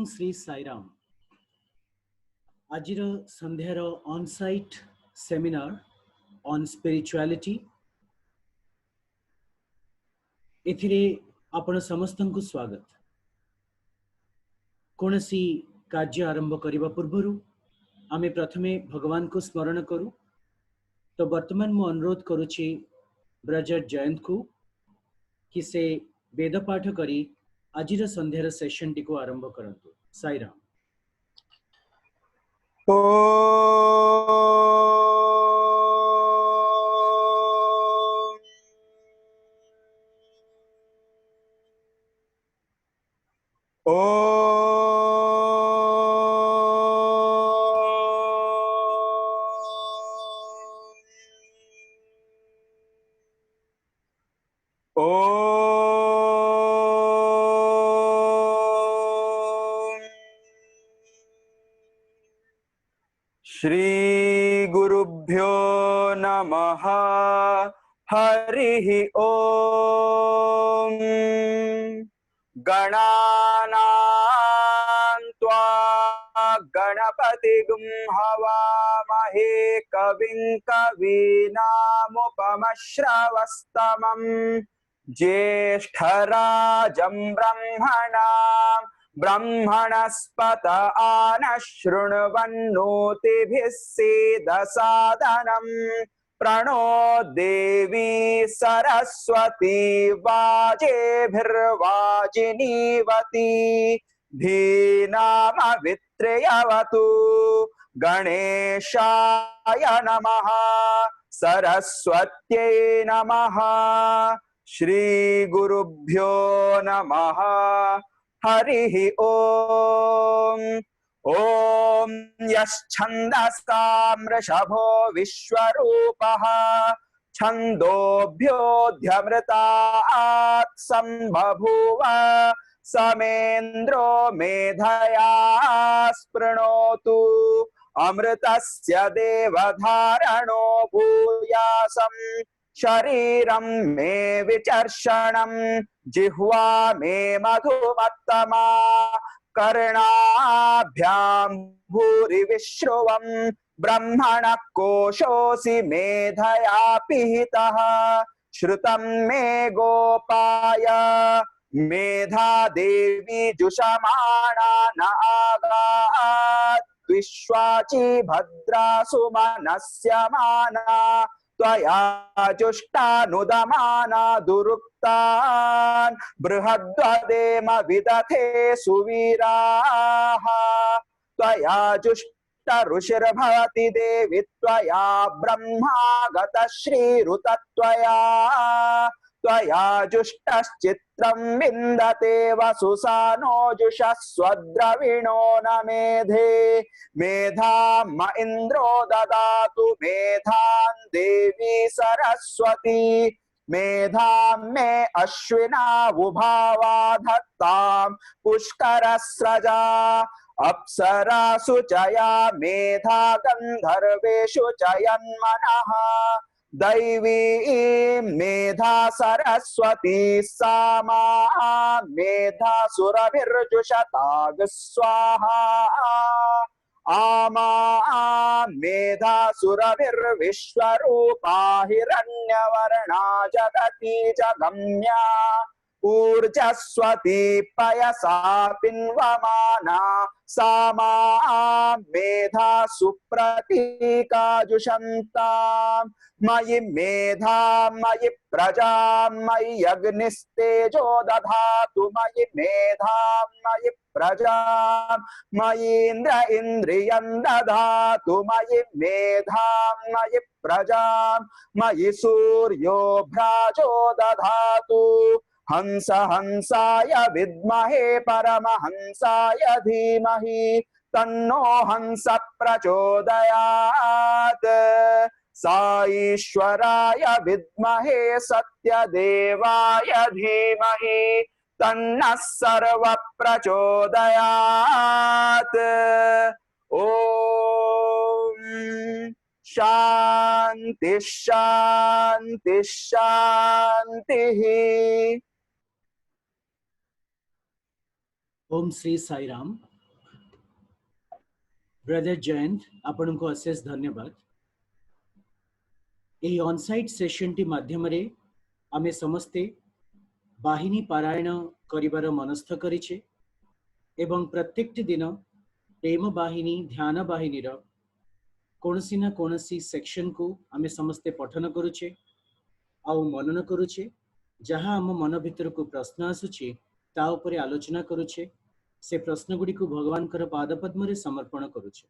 श्री साईराम। आजिर संध्यार on site seminar on spirituality एथिरे आपण समस्तंकु स्वागत। कोनसी कार्य आरंभ करिबा पूर्वरु आमे प्रथमे भगवान को स्मरण करू। तो वर्तमान मु अनुरोध करुछि ब्रजर जयंत को कि से वेद पाठ करी आजिर संध्यार सेशन टी को आरंभ करंतु। साईराम। श्री गुरुभ्यो नमः। हरि ओम। गणानां त्वा गणपतिगुं हवामहे कविं कवीनामुपमश्रवस्तमम् ज्येष्ठराजं ब्रह्मणस्पत आनः शृण्वन्नोतिभिः सीदसादनम् प्रणो देवी सरस्वती वाजेभिर्वाजिनीवती धीनामवित्र्यवतु। गणेशाय नमः, सरस्वत्यै नमः, श्री गुरुभ्यो नमः। हरि ओम। ओम यश्छन्दसां वृषभो विश्वरूपः छन्दोभ्योऽध्यमृतात् सम्बभूव समेन्द्रो मेधया स्पृणोतु। अमृतस्य देवधारणो भूयासम् शरीरं मे विचर्षणं जिह्वा मे मधुमत्तमा कर्णाभ्यां भूरि विश्रुवं ब्रह्मणः कोशोऽसि मेधया पिहितः। श्रुतं मे गोपाय मेधा देवी जुषमाणा न आगात् विश्वाची भद्रासु मनस्यमाना त्वया जुष्टानुदमाना दुरुक्तान् बृहद्वदेम विदथे सुवीराः। त्वया जुष्ट ऋषिर्भवति देवि त्वया ब्रह्मागतः श्रीरुतत्वया। त्वया जुष्टश्चित्रं विन्दते वसुसानो जुषस्वद्रविणो न मेधे। मेधाम् इन्द्रो ददातु मेधां देवी सरस्वती। मेधां मे अश्विना उभावा धत्तां पुष्करस्रजा। अप्सरासु च या मेधा गन्धर्वेषु च यन्मनः। दैवी मेधा सरस्वती सामा मेधा सुरभिर्जुषताग स्वाहा। आमा मेधा सुरभिर्विश्वरूपा हिरण्यवर्णा जगती च गम्या। ऊर्जस्वती पयसा पिन्वमाना सामा मेधा सुप्रतीका जुषन्ताम्। मयि मेधा मयि प्रजा मयि अग्निस्तेजो दधातु। मयि मेधा मयि प्रजा मयीन्द्र इन्द्रियं दधातु। मयि मेधा मयि प्रजा मयि सूर्यो भ्राजो दधातु। हंस हंसाय विद्महे परमहंसाय धीमहि तन्नो हंस प्रचोदयात्। साईश्वराय विद्महे सत्यदेवाय धीमहि तन्नः सर्व प्रचोदयात्। ओम शांति शांति शांति। ओम श्री साईराम। ब्रदर जयंत आपण को अशेष धन्यवाद। यही ऑनसाइट सेशन टी माध्यम रे आमे समस्ते बाहिनी पारायण करिवार मनस्थ करिछे एवं प्रत्येक दिन प्रेम बाहिनी ध्यान बाहिनी रो कोनसी ना कोनसी सेक्शन को आमे समस्ते पठन करुछे आउ मनन करुछे जहाँ आम मन भितर को प्रश्न आसुछे ता उपरे आलोचना करुछे से प्रश्न गुडी को भगवान कर पादपद्म रे समर्पण करुछे।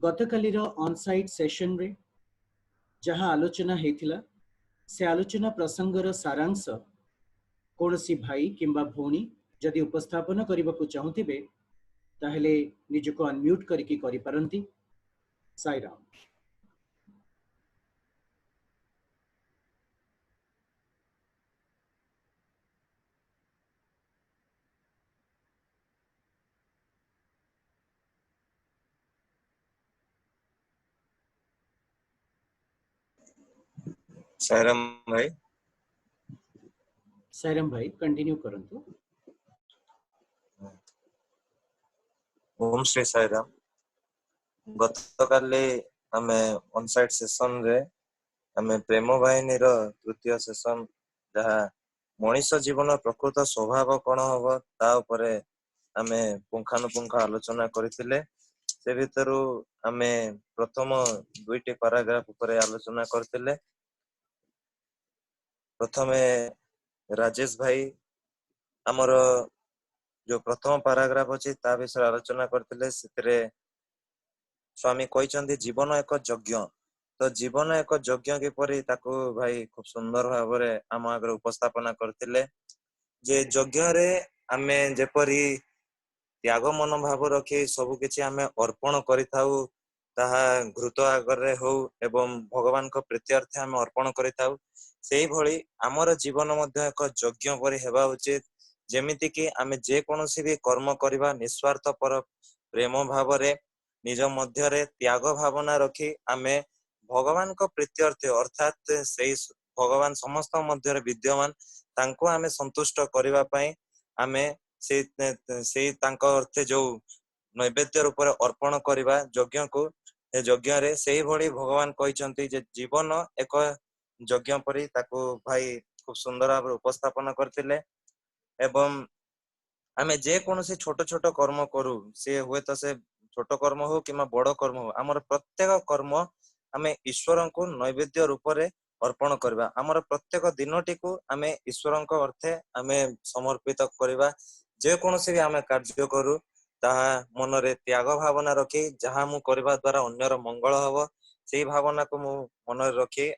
गतकाली रो ऑनसाइट सेशन रे जहाँ आलोचना हेतिला से आलोचना प्रसंगर सारांश कोनसी भाई किंबा भौणी जदि उपस्थापन करबा को चाहुतिबे ताहेले निजको अनम्यूट करिकि करि परंती। साई राम। साईराम भाई। साईराम भाई कंटिन्यू करंतु। ओम श्री साईराम। गतकाली आमे ऑनसाइट सेशन रे आमे प्रेम बाहिनी रो तृतीय सेशन जहा मनीष जीवन प्रकृत स्वभाव कोन हबो ता उपरे आमे पुंखानुपुंख आलोचना करथिले। से भितरु आमे प्रथम दुईटी पैराग्राफ उपरे आलोचना करथिले। प्रथमे राजेश भाई हमर जो प्रथम पैराग्राफ अछि ता विषय आलोचना करथिले। सेतरे स्वामी कहते जीवन एक यज्ञ तो जीवन एक यज्ञ किपरि ताकू भाई खूब सुंदर भाव में आम आगे उपस्थापना करथिले जे यज्ञ रे आमे जेपरि त्याग मनोभाव रखी सबु किछि आमे अर्पण करिथाउ ताहा घृत आगरे हो एवं भगवान को प्रीत्यर्थे आमे अर्पण करिथाउ सेही भली हमर जीवन मध्य एक यज्ञ परि हेबा उचित जेमिति कि आमे जे कोनोसी भी कर्म करिबा निस्वार्थ पर प्रेम भाव रे निज मध्य रे त्याग भावना रखी आमे भगवान को प्रीत्यर्थे अर्थात सेही भगवान समस्त मध्य रे विद्यमान तांको आमे संतुष्ट करिबा पई आमे से तांको अर्थे जो नैवेद्य रूप रे अर्पण करिबा यज्ञ को ए यज्ञ रे सेही भली भगवान कहिसंती जे जीवन एक यज्ञ परि ताको भाई खूब सुंदर भाव उपस्थापन करथिले एवं आमे जे कोनोसी छोट छोट कर्म करू से हुए तो से छोट कर्म हो कि बड़ कर्म हो आमर प्रत्येक कर्म आमे ईश्वर को नैवेद्य रूप रे अर्पण करबा आमर प्रत्येक दिनटी को आमे ईश्वर को अर्थे आमे समर्पित करबा जे कोनोसी भी आमे कार्य करू ताहा मन रे त्याग भावना रखी जहा मु करबा द्वारा अन्यर मंगल हबो सेही भावना को मु मन रे रखी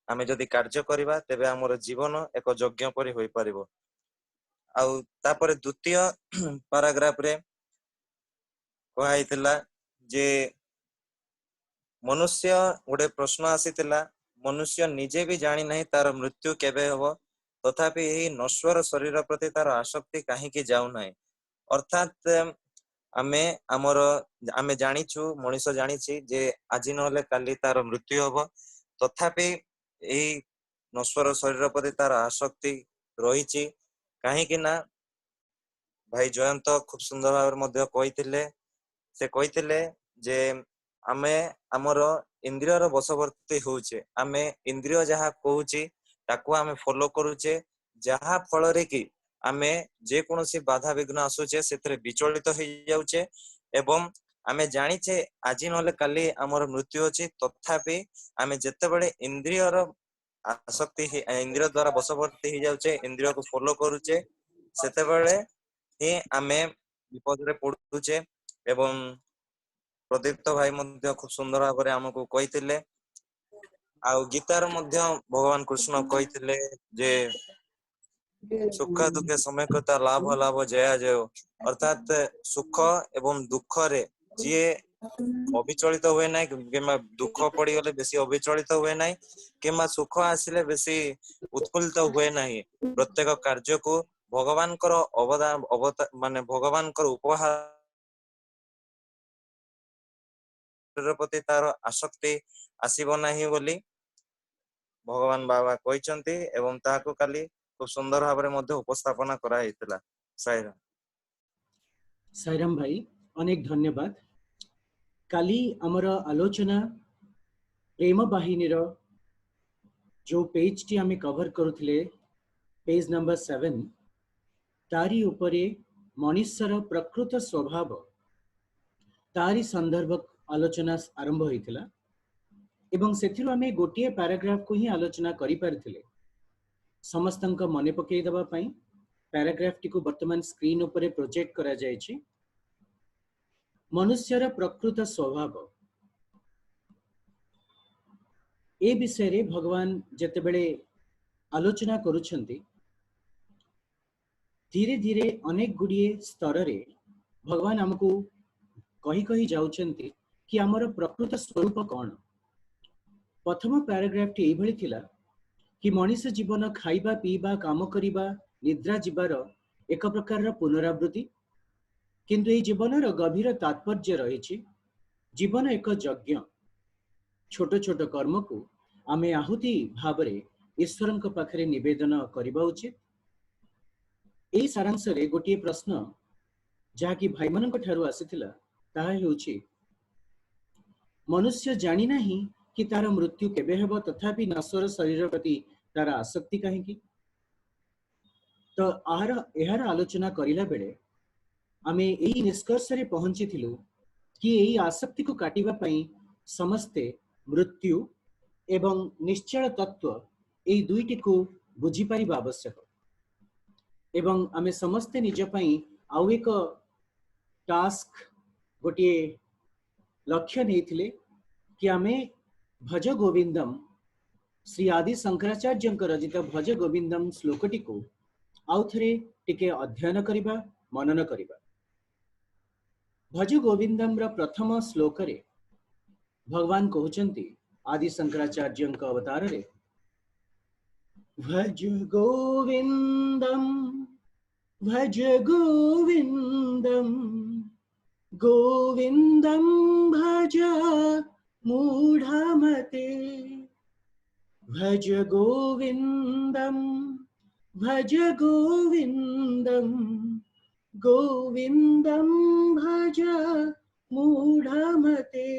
आमे जदि कार्य करबा तेबे हमर जीवन एक यज्ञ परि होई परिबो। आउ तापर द्वितीय पैराग्राफ रे कहैतिला जे मनुष्य गोटे प्रश्न आसीतिला मनुष्य निजे भी जानी नहीं तार मृत्यु केबे हबो तथापि एही नश्वर शरीर प्रति तार आसक्ति काहे कि जाउ नाही अर्थात आमे हमर आमे जानिछु मनुष जानिछि जे आजि नहले काली तार मृत्यु हबो तथापि एही नश्वर शरीर प्रति तार आसक्ति रहिछि काहे कि ना भाई जयंत खूब सुंदर भाव मध्य कहिथिले से कहिथिले जे आमे हमर इंद्रिय रो बशवर्ती होउचे आमे इंद्रिय जहा कहूची ताकू आमे फॉलो करूचे जहा फल रे कि आमे जे कोनोसी बाधा विघ्न आसुचे सेतरे विचलित हो जाउचे एवं आमे जानिचे आजि नहले काली हमर मृत्यु अछि तथापि आमे जत्ते बडे इंद्रिय रो आसक्ति इंद्रिय द्वारा बशवर्ती हो जाउचे इंद्रिय को फॉलो करूचे सेते बडे ही आमे विपद रे पडुचे एवं प्रदीप्त भाई मध्य खूब सुंदर भाव में हमको कहिथिले आउ गीतार मध्य भगवान कृष्ण कहिथिले जे सुख दुखे समय कता लाभ लाभ जया जय अर्थात सुख एवं दुख रे जे अविचलित हुए ना कि दुख पड़ी गले बेसी अविचलित हुए ना कि सुख आसिले बेसी उत्फुल्लित हुए ना प्रत्येक कार्य को भगवान अवदान माने भगवान उपहार प्रति तार आसक्ति आसीबो नाही बोली भगवान बाबा कहिसंती एवं ताको काली खूब सुंदर भाव में मध्य उपस्थापना करा हितला। साईराम। साईराम भाई अनेक धन्यवाद। काली आमर आलोचना प्रेम बाहिनी जो पेज टी आमे कवर करुथिले पेज नंबर 7 तारी उपरे मनुष्यर प्रकृत स्वभाव तारी संदर्भ आलोचना आरंभ होइथिला एवं सेथिरु आमे गोटिए पैराग्राफ को ही आलोचना करि पारथिले। समस्तंक मने पकई दबा पई पैराग्राफ टी को वर्तमान स्क्रीन उपरे प्रोजेक्ट करा जायछि। मनुष्यर प्रकृत स्वभाव ए विषय रे भगवान जेतेबेले आलोचना करुछंती धीरे धीरे अनेक गुड़िए स्तर रे भगवान हमको कही कही जाउछंती कि हमर प्रकृत स्वरूप कौन। प्रथम पैराग्राफ टी एभली थिला कि मनुष्य जीवन खाइबा पीबा काम करिबा निद्रा जीवार एक प्रकार पुनरावृत्ति, किंतु ए जीवन गभीर तात्पर्य रही। जीवन एक यज्ञ, छोट छोट कर्म को आमे आहुति भाव ईश्वर पाखरे निवेदन करबा उचित। एही सारांश रे गोटे प्रश्न जहा कि भाई मानक ठारू आसीथिला ताहा हेउछि मनुष्य जानी नाही कि तार मृत्यु केबे हेबो तथापि नश्वर शरीर प्रति तार आसक्ति काहेकि। तो एहार आलोचना करिला बेले आमे एही निष्कर्ष रे पहुंची थिलु कि एही आसक्ति को काटिबा पई समस्ते मृत्यु एवं निश्चल तत्व एही दुईटी को बुझी पारिबा आवश्यक एवं आमे समस्ते निज पई आउ एक टास्क गोटे लक्ष्य नहीं कि आमे भज गोविंदम श्री आदि शंकराचार्य रचित भज गोविंदम श्लोकटी को आउ थरे टिके अध्ययन करिबा मनन करिबा। भज गोविंदम रा प्रथम श्लोक रे भगवान कहउचंती आदि शंकराचार्य अवतार रे भज गोविंदम गोविंदम भज मूढ़मते भज गोविंदम गोविंदम भज मूढ़मते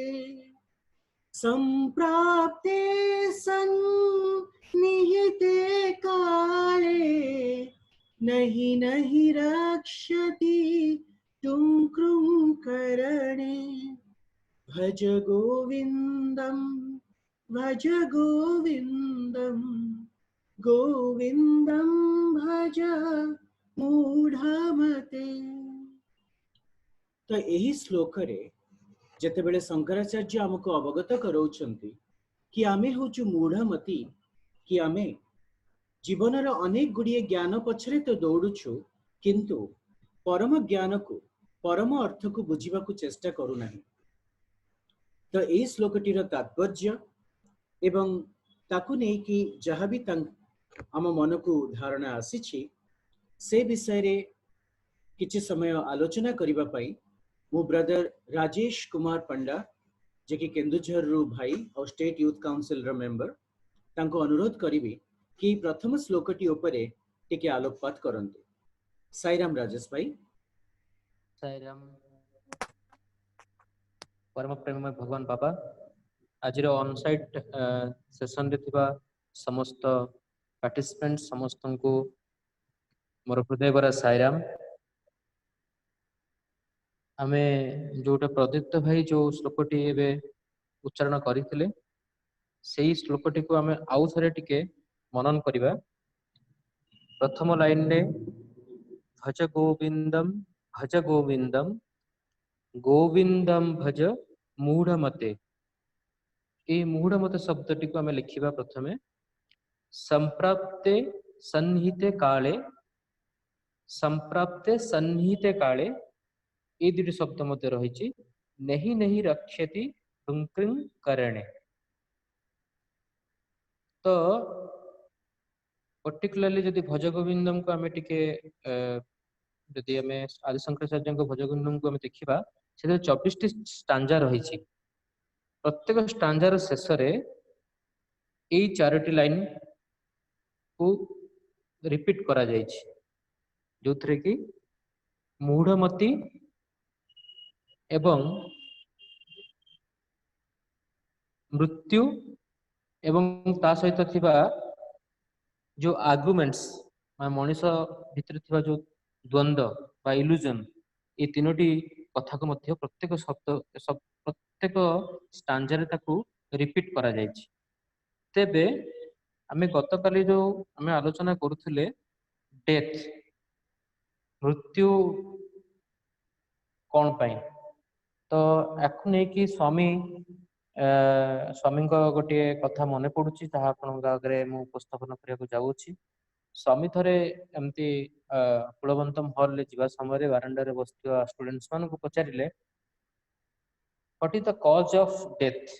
संप्राप्ते सन्निहिते काले नहीं नहीं रक्षति तुम करणे भज गोविंदम गोविंदम भज मूढ़मते। तो यही श्लोक रे जेतेबेले शंकराचार्य हमको अवगत करौछंती कि आमे होचु मूढ़मती कि आमे जीवनर अनेक गुड़िए ज्ञान पछरे तो दौड़ुछु किंतु परम ज्ञान को परम अर्थ को बुझीबा को चेष्टा करू नाही। तो एही श्लोकटीर तात्पर्य एवं ताकू नै कि जहाँ भी आम मन को धारणा आसी से विषय रे किछि समय आलोचना करिबा पई मो ब्रदर राजेश कुमार पंडा जे कि केन्दुझर रु भाई और स्टेट यूथ काउंसिल रो मेंबर तांको अनुरोध करिबी कि प्रथम श्लोकटी उपरे टिके आलोकपात करंतु। साईराम राजेश भाई। साईराम परम प्रेममय भगवान बाबा आज ऑन साइट सेशन रे थिबा समस्त पार्टिसिपेंट समस्त को मोर हृदय भरा साईराम। आमे जोटा प्रदीप्त भाई जो श्लोकटी एबे उच्चारण करथिले सेही श्लोकटी को आमे आउ थरे टिके मनन करिबा। प्रथम लाइन रे भज गोविंदम गोविंदम भज मूढ़मते। ए मूढ़मते शब्दटी को आमे लिखिबा प्रथमे संप्राप्ते सन्निहिते काले ए दुटी शब्द मध्य रही नहीं नहीं रक्षति हुंकृं करणे। तो पर्टिकुलरली जदि भज गोविंदम को आमे टिके जदि आमे आदि शंकराचार्य भज गोविंदम को आमे देखिबा से 24 टी स्टांजा रही। प्रत्येक स्टांजार शेष रे ए 4टी लाइन को रिपीट करा जायछि जो थरे कि मूढ़मती ଏବଂ मृत्यु एवं ता सहित थिबा जो आर्गुमेंट्स मनीष भितर थिबा जो द्वंद्व बा इल्यूजन ये तीनोटी कथा को मध्य प्रत्येक शब्द प्रत्येक स्टांजर ताकू रिपीट करा जायछि। तेबे आमे गतकाली जो आमे आलोचना करूथिले डेथ मृत्यु कौन पाई तो याकू नहीं कि स्वामी स्वामी गोटे कथा मन पड़ुछि ताहा आपनका आगे मु उपस्थापन करिया जाउछि। स्वामी थरे एमती कुलवंतम हॉल ले जीवा समय बारंडा रे बसथिबा स्टूडेंट्स मान को पचारिले what is the cause of death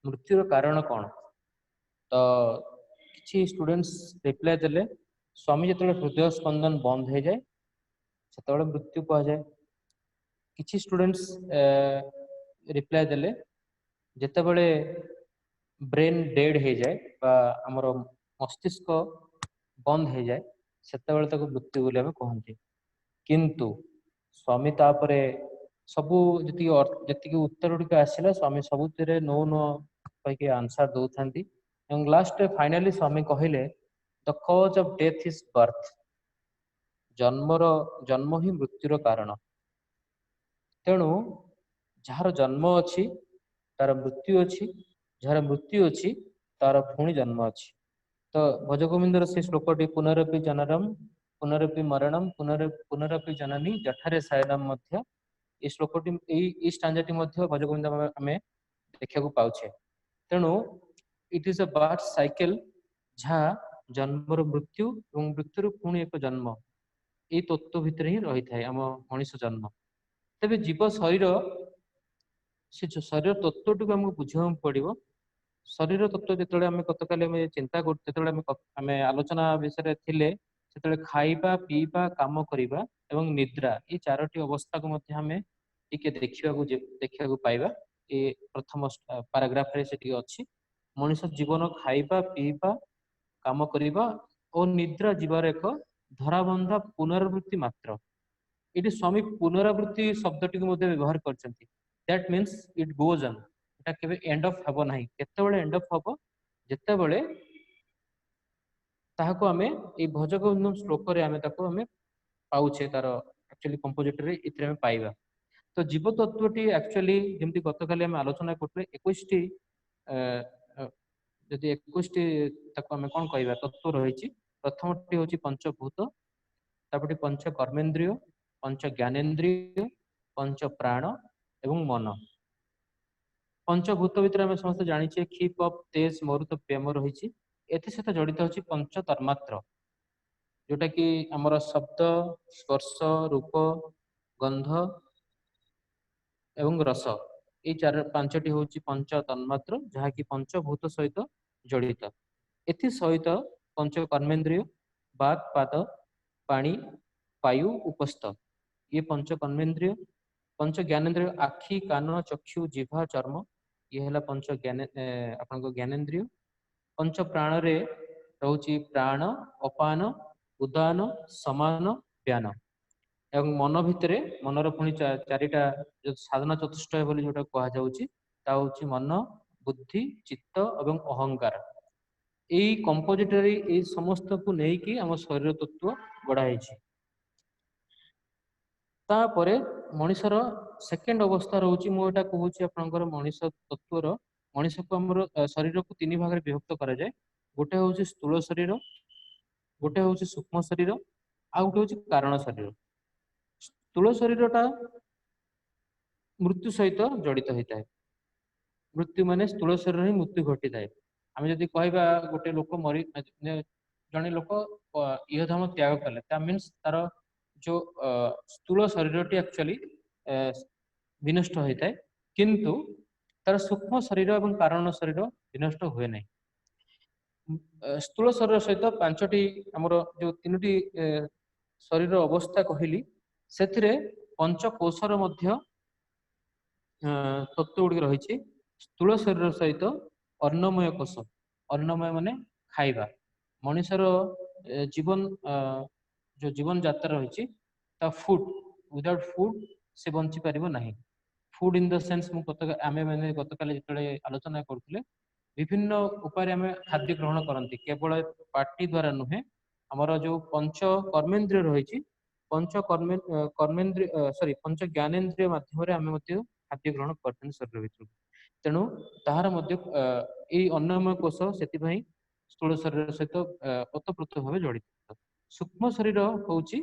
मृत्युर कारण कौन तो किछि स्टूडेंट्स रिप्लाई देले स्वामी जतले हृदय स्पंदन बंद हो जाए सेतबेले मृत्यु कह जाए। किछि स्टूडेंट्स रिप्लाई देले जेतेबेले ब्रेन डेड हो जाए बा हमर मस्तिष्क बंद हो जाए सेतेबेले ताको मृत्यु बोली हमें कहते। किंतु स्वामी तापरे सबू जति उत्तर गुड़िक आसला स्वामी सबुतिर नो नो कहीकि आंसर दौरान लास्ट फाइनाली स्वामी कहले the cause of death is birth जन्म ही मृत्युर कारण। तेणु जार जन्म अच्छी तार मृत्यु अच्छी जार मृत्यु अच्छी तार पुणी जन्म अच्छी। तो भजगोविंदर से श्लोकटी पुनरपि जननम पुनरपि मरणम पुनरपि जननी जठारे शयनम मध्य ये श्लोकटी स्टांजाटी मध्य भजगोविंद आम देखा पाचे। तेणु it is a birth cycle जहाँ जन्मर मृत्यु और मृत्युर पुणी एक जन्म ये तत्व भितर ही रही थाए आम मनीष जन्म। तेबे जीव शरीर से शरीर तत्वटी आमको बुझा पड़ो। शरीर तत्व जो आम गतकाली चिंता कर आलोचना विषय थिले से खाइबा पीबा काम करिबा एवं निद्रा ये चारोटी अवस्था को आम टिके देखा पाइबा। ये प्रथम पैराग्राफ रे से अच्छी मनीष जीवन खाइबा पीबा काम करिबा और निद्रा जीवार एक धराबंधा पुनरावृत्ति मात्र। ये स्वामी पुनरावृत्ति शब्दटी व्यवहार करछंती that means it goes on एटा केबे एंड ऑफ हबो नाही केतेबेले एंड ऑफ हबो जेतेबेले ताहाको आमे ए भजगोविंदम श्लोक रे आमे ताको आमे पाउछे तार एक्चुअली कंपोजिटर रे इतरे आमे पाइबा। तो जीव तत्वटी एक्चुअली जेमती गतकाली आमे आलोचना करथले 21 टी जदि 21 टी ताको आमे कोन कहबा तत्व रहिछि। प्रथमटी होछि पंचभूत तापटी पंच कर्मेंद्रिय पंच ज्ञानेन्द्रिय पंच प्राण एवं मन। पंचभूत भितर आम समस्त जानी खीप अप तेज मरुत प्रेम रही सहित जड़ित होची पंच तन्मात्र जोटा कि आमर शब्द स्पर्श रूप गंध एवं रस ये चार पांचटी होची पंच तन्मात्र जहाँकि पंचभूत सहित जड़ित। एथि सहित पंच कर्मेंद्रिय बात पाद पानी वायु उपस्थ ये पंच कर्मेंद्रिय पंच ज्ञानेन्द्रिय आखि कान चक्षु जिह्वा चर्म ये है पंच ज्ञानेन्द्रिय। पंच प्राण रे रोची प्राण अपान उदान समान व्यान एवं मन भितर मनर पुणी चारिटा जो साधना चतुष्टय बोली जोटा कह जाउची ता होची मन बुद्धि चित्त एवं अहंकार। यही कंपोजिटरी ये समस्त को लेकिन आम शरीर तत्व गढ़ाई। तापरे मनीषर सेकेंड अवस्था रोची मुझे कहूँ आपंकर मनीष तत्वर मनीष को आम शरीर को तीन भाग में विभक्त करा जाए। गोटे हूँ स्थूल शरीर गोटे हूँ सूक्ष्म शरीर आ गोटे हूँ कारण शरीर। स्थूल शरीरटा मृत्यु सहित जड़ित होता है। मृत्यु माने स्थूल शरीर ही मृत्यु घटी थाए। आम जदि कहवा गोटे लोक मरी जड़े लोक इहधाम त्याग कले मीन्स तार जो स्थूल शरीर एक्चुअली विनष्ट होता है किंतु तार सूक्ष्म शरीर और कारण शरीर विनष्ट हुए नहीं। स्थूल शरीर सहित पांचटी आमर जो तीन शरीर अवस्था कहली से पंचकोशर मध्य तत्व गुड़ी रही। स्थूल शरीर सहित अन्नमय कोश अन्नमय माने खाइबा मनीषर जीवन जो जीवन यात्रा रही फूड विदाउट फूड से बंची पारिबो नाही। फूड इन द सेंस मु आमे माने गतकाली जेतले आलोचना करथिले विभिन्न उपाय आमे खाद्य ग्रहण करंती केवल पार्टी द्वारा नुहे हमर जो पंच कर्मेंद्रिय रहिछि पंच कर्मेंद्रिय सॉरी पंच ज्ञानेन्द्रिय माध्यम आमे मध्य खाद्य ग्रहण करथन शरीर भितर तेणु ताहार मध्य एई अन्नमय कोश सेति भाई स्थूल शरीर सहित ओतप्रोत भाव जड़ित। सूक्ष्म शरीर होउछि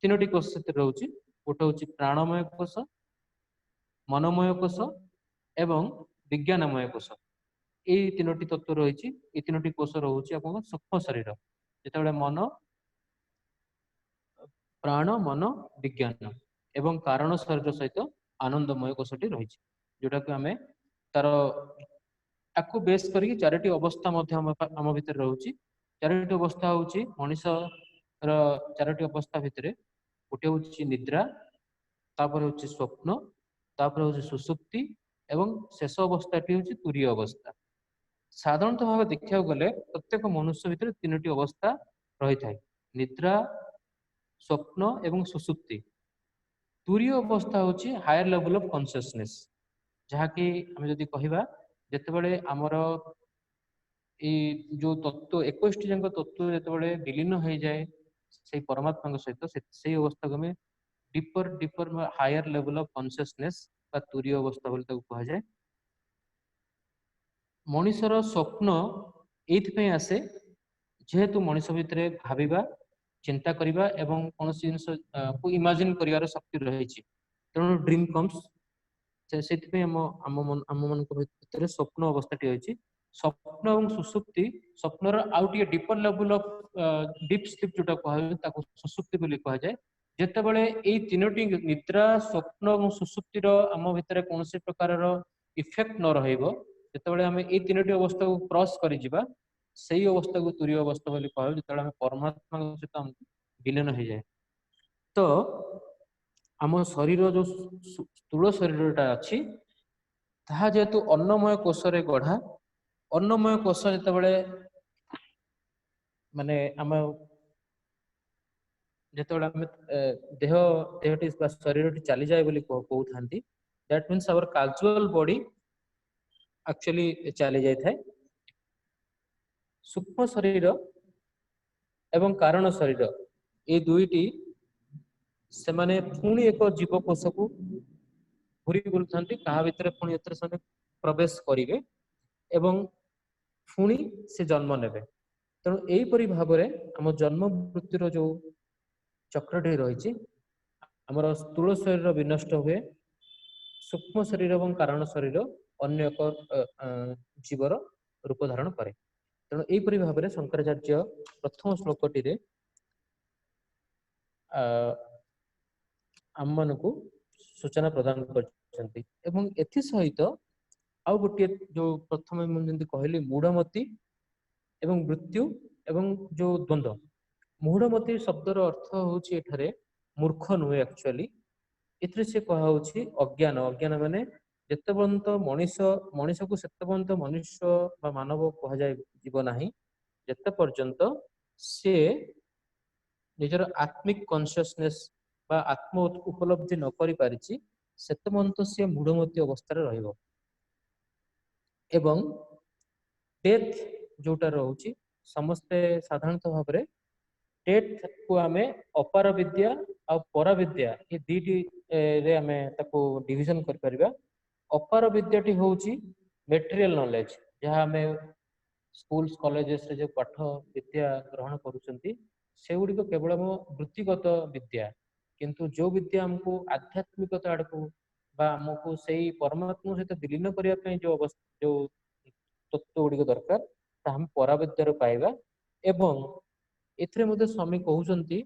तीनोटी कोश सेति रहउछि गोटे होउछि प्राणमय कोश मनमय कोश एवं विज्ञानमय कोश एई तीनोटी तत्व रहिछि एई तीनोटी कोश रहउछि आपन सूक्ष्म शरीर जेतेबेले मन प्राण मन विज्ञान एवं कारण शरीर सहित आनंदमय कोशटी रहिछि जोटा कि आमे तार आकु बेस करी चारोटी अवस्था मध्य आम भितर रहउछि। चारोटी अवस्था होउछि मनीष र चारोटी अवस्था भितरे गोटे होउछि निद्रा तापर होउछि स्वप्न तापर होउछि सुसुप्ति एवं शेष अवस्थाटी होउछि तुरीय अवस्था। साधारणतः भाव देखिବାକୁ गले प्रत्येक मनुष्य भितर तीनोटी अवस्था रही थाए निद्रा स्वप्न एवं सुसुप्ति। तुरीय अवस्था होउछि हायर लेवल ऑफ कॉन्शियसनेस जहा कि हम जदि कहिबा जेतेबेले हमर ए जो तत्व 21 जंक तत्व जेतेबेले विलीन हो जाए से परमात्मा सहित से अवस्था को हमें deeper higher level of consciousness बा तुरीय अवस्था बोली ताको कहा जाए। मनीषर स्वप्न एइथपय आसे जेहेतु मनीष भितरे भाबिबा चिंता करिबा एवं कोनोसी जिनिस को इमेजिन करिवार शक्ति रहिछि तेणु ड्रीम कम्स से आम मन भितर स्वप्न अवस्थाटी होइछि। स्वप्न एवं सुसुप्ति स्वप्नर out deeper level of deep sleep जोटा कहा ताको सुसुप्ति बोली कहा जाए। जेतेबेले एई तीनोटी निद्रा स्वप्न एवं सुसुप्तिर आम भितर कोनोसी प्रकारर इफेक्ट न रहइबो जेतेबेले आमे एई तीनोटी अवस्था को क्रॉस करि जिबा सेही अवस्था को तुरीय अवस्था बोली कहा जेतेबेले आमे परमात्मा सहित हम विलीन हो जाए। तो आम शरीर जो स्थूल शरीरटा अछि ताहा जेहेतु अन्नमय कोशरे गढ़ा अन्नमय कोश जेतेबेले माने आम जेतेबेले आमे देहटी बा शरीरटी चली जाए बोली कहउथांती that means our casual body actually चली जाय थाए। सूक्ष्म शरीर एवं कारण शरीर ए दुईटी से माने पुणी एक जीवकोश को घूरी बुलुथांती कहा भितर पुणी एतर से प्रवेश करिवे एवं पुणी से जन्म नेबे। तेणु एहीपरि भाव आम जन्म मृत्युर जो चक्रटी रही आमर स्थूल शरीर विनष्ट हुए सूक्ष्म शरीर एवं कारण शरीर अन्य एक जीवर रूप धारण करे। तेणु एहीपरि भाव शंकराचार्य प्रथम श्लोकटी आम मन को सूचना प्रदान करछंती एवं एथि सहित आउ गोटे जो प्रथम मुझे कहली मूढ़मती एवं मृत्यु एवं जो द्वंद्व मूढ़मती शब्दर अर्थ होउछि एठारे मूर्ख नुहे एक्चुअली एथरे से कहा होउछि अज्ञान अज्ञान माने जेते पर्यंत मनीष को सेते पर्यंत मनुष्य बा मानव कहा जाय जीव नाही जेते पर्यंत से निजर आत्मिक कॉन्शियसनेस बा आत्म उपलब्धि न करि पारिछि सेते पर्यंत से मूढ़मती अवस्था रे रहइबो। एवं डेथ जोटा रहउछि समस्ते साधारणतः भाव में डेथ को आमे अपार विद्या और परा विद्या ये दीटी रे आमे ताको डिविजन कर परिबा। अपार विद्याटी होउछि मेटेरियल नॉलेज जहाँ आमे स्कूल्स कॉलेजेस रे जो पाठ विद्या ग्रहण करूछंती सेगुडी को केवल हम वृत्तिगत विद्या किंतु जो विद्या हमको आध्यात्मिकता आड़को बा हमको सही परमात्मा सहित विलीन करिया पय जो जो तत्व गुड़िक दरकार हम पराविद्यार पाइबा। एवं एथरे मध्य स्वामी कहउछंती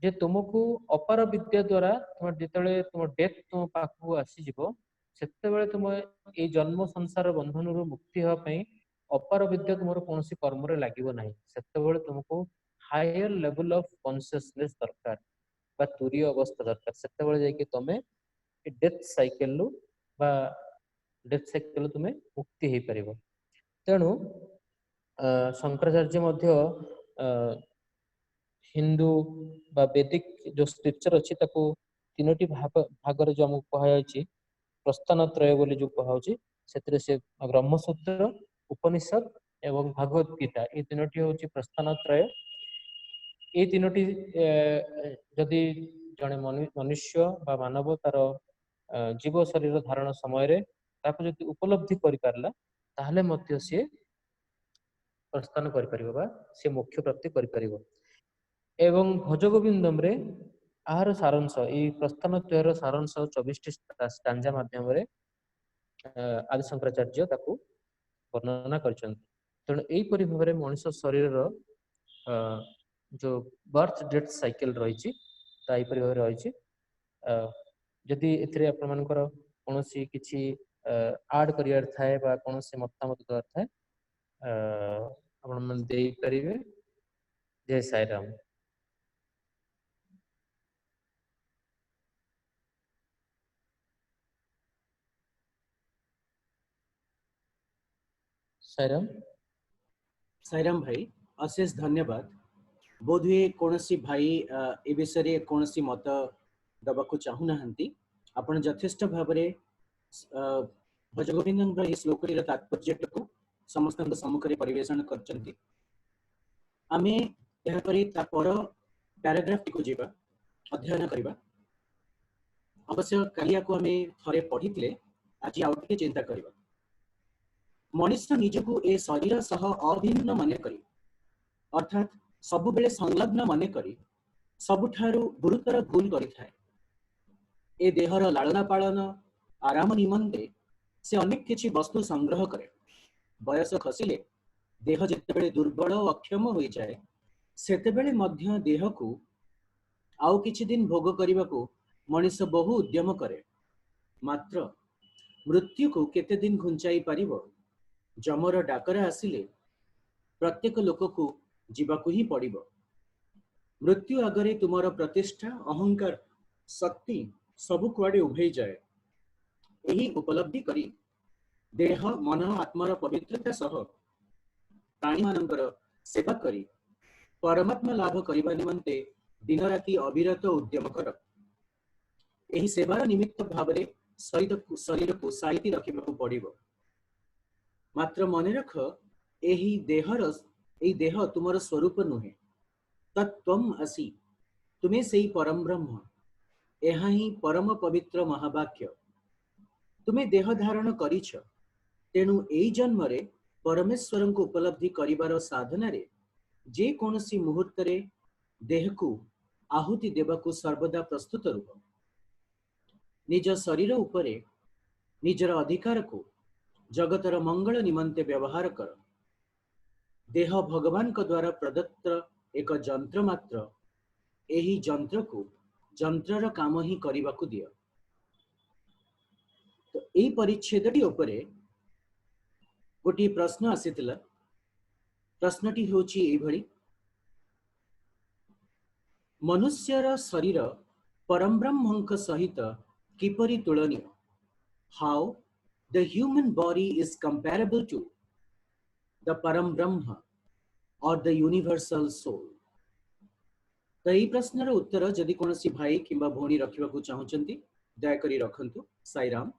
जे तुमको अपार विद्या द्वारा तुम जेतेबेले तुम डेथ तुम पाखु आसी जिवो सेतेबेले तुम ए जन्म संसार बंधन रु मुक्ति होआ पय अपार विद्या तुमर कोनोसी कर्म रे लागिवो नाही सेतेबेले तुमको हायर लेवल ऑफ कॉन्शियसनेस दरकार बा तुरीय अवस्था दरकार सेतेबेले जाय कि तमे डेथ साइकिल लु बा डेथ साइकिल तुमे मुक्ति हे परिबो। तेणु शंकराचार्य मध्य हिंदू बा वैदिक जो स्क्रिप्चर अच्छी ताको तीनोटी भागरे जो हमको कहुच्छी प्रस्थान त्रय बोली जो कहुच्छी से ब्रह्मसूत्र उपनिषद एवं भागवत गीता ये तीनोटी हूँ प्रस्थान त्रय। ये तीनोटी जदि जड़े मनुष्य बा मानव तार जीव शरीर धारण समय जदि उपलब्धि कर पारला ताहले मध्य सी प्रस्थान कर सी मोक्ष प्राप्ति कर। एवं भजगोविंदम रे आहार सारांश ये प्रस्थान त्रयर सारांश 24 स्टांजा माध्यम आदि शंकराचार्य ताकू वर्णना करछन्ति। तेणु एहीपरि भाव मनुष्य शरीर जो बर्थ डेथ साइकिल रही भाव रही जदि एथिरे आपनकर कोनोसी किछि ऐड करियर थाए बा कोनोसी मतामत दर थाए आपण मन देई परिबे। जय साई राम। साईराम साईराम भाई अशेष धन्यवाद। बोधुए कौन सी भाई ए विषय कौन सी मत दबाक चाहूना आपण यथेष्ट भाव भजगोविंद श्लोक तात्पर्य को समस्त सम्मुखें परिवेशन करछन्ति। आमे यह परे तापर पैराग्राफ को जीवा अध्ययन करबा। अवश्य कालिया को आमे थरे पढ़िथिले आज आउ टिके चिंता करबा। मनुष्य निजको ए शरीर सह अभिन्न माने करी अर्थात सबु बेले संलग्न माने करी सबुठारु गुरुतर भूल करि थाए। ए देहर लालना पालन आराम निमंते से अनेक किछि वस्तु संग्रह करे। बयस खसिले देह जेतेबेले दुर्बल और अक्षम होई जाए सेतेबेले मध्य देह को आउ किछि दिन भोग करिबाको मनुष्य बहु उद्यम करे। मात्र मृत्यु को केते दिन घुंचाई पारिबो। जमर डाकरा आसिले प्रत्येक लोक को जीवाकू ही पड़िबो। मृत्यु आगरे तुमर प्रतिष्ठा अहंकार शक्ति सबु कुआडे उभे जाए। यही उपलब्धि करी देह मन आत्मार पवित्रता सह प्राणी मानकर सेवा करी परमात्मा लाभ करिबा निमंते दिन राति अविरत उद्यम कर। यही सेवार निमित्त भावरे शरीर को साइति रखिबाकू पड़िबो। मात्र मने रख एही देह तुमर स्वरूप नुहे तत्त्वम असि तुमे सेई परम ब्रह्म। एहा ही परम पवित्र महावाक्य। तुमे देह धारण करिछ तेणु एई जन्म रे परमेश्वर को उपलब्धि करिबार साधना रे जे कोनसी मुहूर्त रे देह को आहुति देबाकू सर्वदा प्रस्तुत रुह। निज शरीर उपरे निजर अधिकार को जगतर मंगल निमंते व्यवहार कर। देह भगवान को द्वारा प्रदत्त एक जंत्र मात्र। एही जंत्र को जंत्रर काम ही करिबाकू दियो। तो एही परिच्छेदटी उपरे गोटी प्रश्न आसीतिला। प्रश्नटी होची एई भली मनुष्यर शरीर परम ब्रह्मंक सहित किपरि तुलनीय। How the human body is comparable to the Param Brahma और द यूनिवर्सल सोल। तो यही प्रश्नर उत्तर जदि कौन सी भाई किंबा भौणी रखा चाहूँगी दयाकोरी रखंतु। साईराम।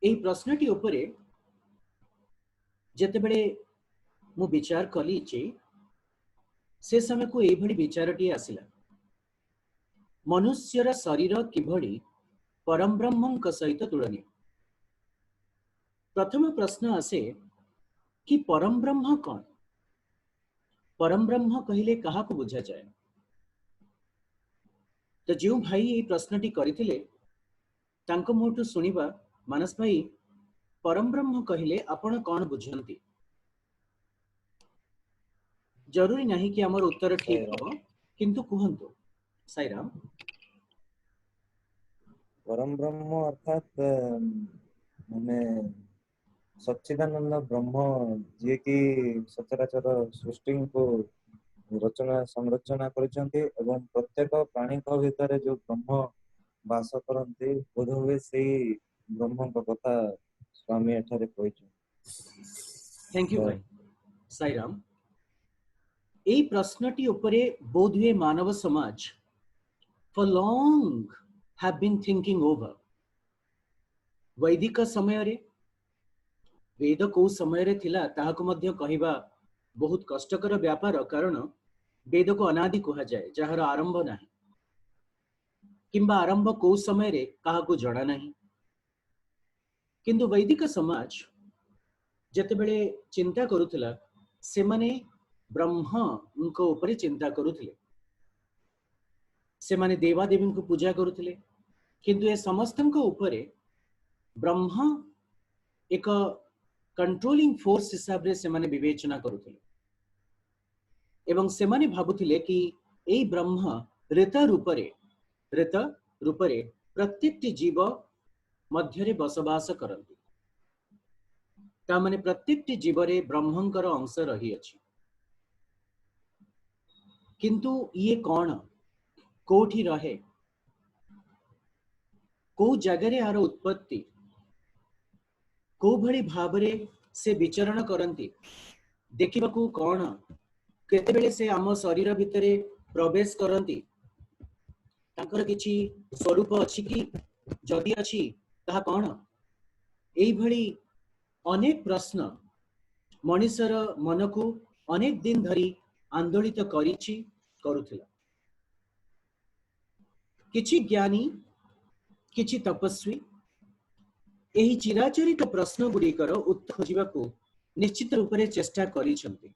यही प्रश्नटी उपरे जेतेबेले मु विचार कली से समय को यही भली विचारटी आसिला। मनुष्यर शरीर किभली परम ब्रह्म सहित तुलनीय। प्रथम प्रश्न आसे कि परम ब्रह्म कौन। परम ब्रह्म कहले कहा को बुझा जाए। तो जो भाई ये प्रश्नटी करथिले तांको मोटू सुनिबा। मानस भाई परम ब्रह्म कहले आपण कौन बुझंती। जरूरी नहीं कि हमर उत्तर ठीक हो किंतु कहंतु। साईराम। परम ब्रह्म अर्थात माने सच्चिदानंद ब्रह्म जे कि सचराचर सृष्टि को रचना संरचना करछन्ते एवं प्रत्येक प्राणी को भीतर जो ब्रह्म वास करते बोध हुए से ब्रह्म को कथा स्वामी एठारे कहिछु थैंक यू भाई साई राम। यही प्रश्नटी उपरे बोधवे मानव समाज for long have been thinking over। वैदिक समय रे वेद को समय रे थिला ताहाको मध्य कहिबा बहुत कष्टकर व्यापार, कारण वेद को अनादि कहा जाए जहार आरंभ नहीं, किंबा आरंभ को समय रे काहाको जणा नहीं। किंतु वैदिक समाज जेतेबेले चिंता करुथिला से माने ब्रह्म उनको ऊपर चिंता करुथिले, से माने देवादेवी को पूजा करुथिले, किंतु ए समस्तଙ୍କ ऊपर ब्रह्म एक कंट्रोलिंग फोर्स हिसाब रे से माने विवेचना करुथिले एवं से माने भाबुथिले कि एई ब्रह्म ऋत रूपरे प्रत्येक जीव मध्य बसवास करती, ता माने प्रत्येक जीवरे ब्रह्मंकर अंश रही अछि। किंतु ये कौन कोठी रहे, को जगरे आर उत्पत्ति को भली भाबरे से विचरण करती, देखिबाकू कौन केतेबेले से आम शरीर भितरे प्रवेश करती, तांकर किछि स्वरूप अछि कि जदि अछि ताहा कौन, एई भली अनेक प्रश्न मनुष्यर मन को अनेक दिन धरी आंदोलित करिछि करुथिला। किछि ज्ञानी किछि तपस्वी एही चिराचरित प्रश्न गुड़िकर उत्तर खोजिबाकू निश्चित रूप से चेष्टा करिछन्ति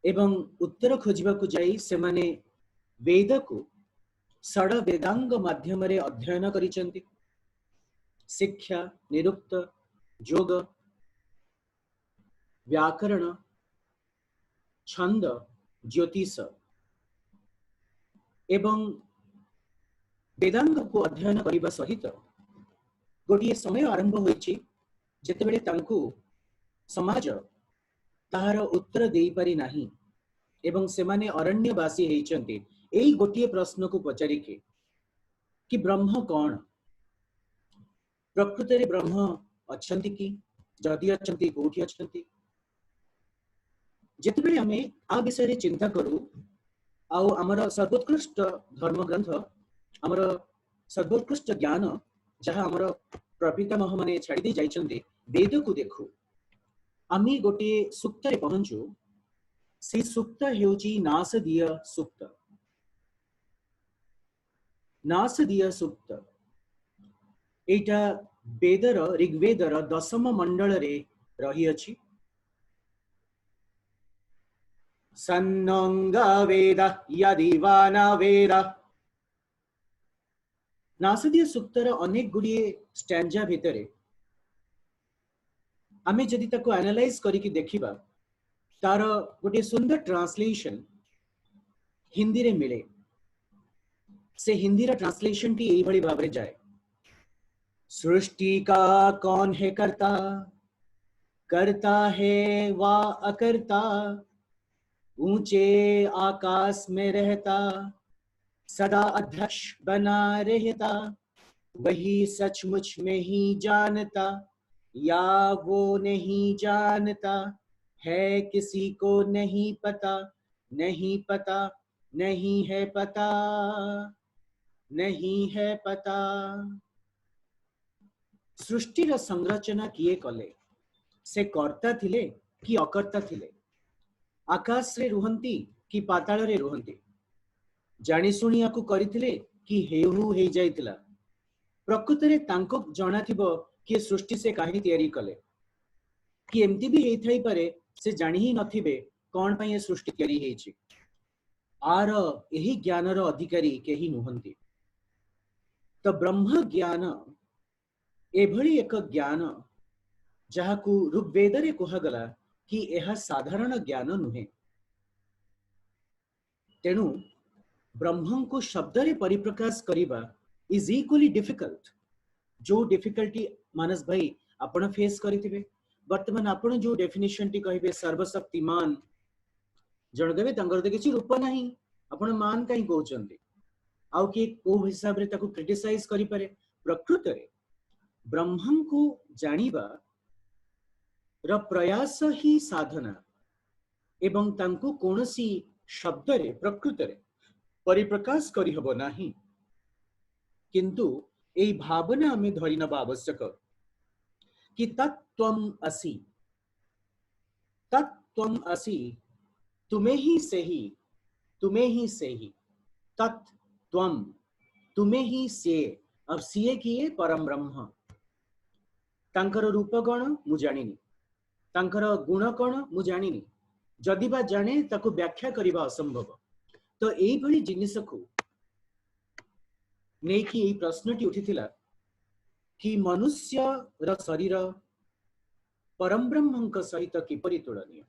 एवं उत्तर खोजिबाकू जाई सेमाने वेद को षड वेदांग माध्यम रे अध्ययन करिछन्ति। शिक्षा, निरुक्त, योग, व्याकरण, छंद, ज्योतिष एवं वेदांग को अध्ययन करने सहित गोटे समय आरंभ होइछि जेतेबेले तांकु समाज ताहार उत्तर देई पारि नाही एवं सेमाने अरण्यवासी हेइचन्ति एई गोटे प्रश्न को पचारिके कि ब्रह्म कौन, प्रकृति रे ब्रह्म अछंती कि, जदि अछंती कोठी अछंती। जेतेबेले आमे आ विषय रे चिंता करू आउ हमर सर्वोत्कृष्ट धर्म ग्रंथ हमर सर्वोत्कृष्ट ज्ञान जहाँ हमर प्रपितामह माने छाड़ी दे जाइछन्ते वेद को देखू, आमी गोटे सूक्त रे पहुंचू। से सूक्त हेउची नासदीय सूक्त। नासदीय सूक्त एटा वेदर ऋग्वेदर 10म मंडल रे रही अछि। सन्नंग वेद यदि वा न वेद। नासदीय सूक्तर अनेक गुड़िए स्टैंजा भितरे आमे जदि ताको एनालाइज करिकि देखिबा तार गोटे सुंदर ट्रांसलेशन हिंदी रे मिले। से हिंदी रा ट्रांसलेशन टी एई भली भाबरे जाए। सृष्टि का कौन है करता, करता है वा अकर्ता, ऊंचे आकाश में रहता, सदा अध्यक्ष बना रहता, वही सचमुच में ही जानता, या वो नहीं जानता, है किसी को नहीं पता, नहीं पता, नहीं है पता, नहीं है पता। सृष्टिर संरचना किए कले, से कर्ता थिले कि अकर्ता थिले, आकाश रे रुहंती कि पाताल रे रुहंती, जानी सुनी आकु करिथिले कि हेहु हे जाइतिला। प्रकृति रे तांको जणा थिबो कि सृष्टि से काहे तयारी कले, कि एमती भी हेइ थाई पारे से जानी ही नथिबे कोन पई ए सृष्टि तयारी हेछि। आर एही ज्ञानर अधिकारी केही नुहंती। तो ब्रह्म ज्ञान एभली एक ज्ञान जहाकू ऋग्वेद रे कहागला कि यह साधारण ज्ञान नुहे। तेणु ब्रह्म को शब्द रे परिप्रकाश करिबा इज इक्वली डिफिकल्ट। जो डिफिकल्टी मानस भाई आपण फेस करिथिबे। वर्तमान आपण जो डेफिनेशन टी कहिबे सर्वशक्तिमान, जण देबे तांगर दे किछि रूप नाही, आपण मान काई कहउचंती, आउ कि को हिसाब रे ताकू क्रिटिसाइज करि पारे। प्रकृति रे ब्रह्मं को जानिबा र प्रयास ही साधना एवं तांको कोनसी शब्द रे प्रकृत रे परिप्रकाश करि हबो नाही किंतु एई भावना हमें धरि नबा आवश्यक कि तत्त्वम असि तुम्हें ही से ही तत्त्वम तुम्हें ही से अब सीए किए परम ब्रह्म तांकर रूप गण मु जानिनी तांकर गुण कण मु जानिनी जदि बा जाने ताको व्याख्या करिबा असंभव तो एई भली जिनिस को नेकी एई प्रश्नटी उठिथिला कि मनुष्य र शरीर परम ब्रह्मंक सहित किपरि तुलनीय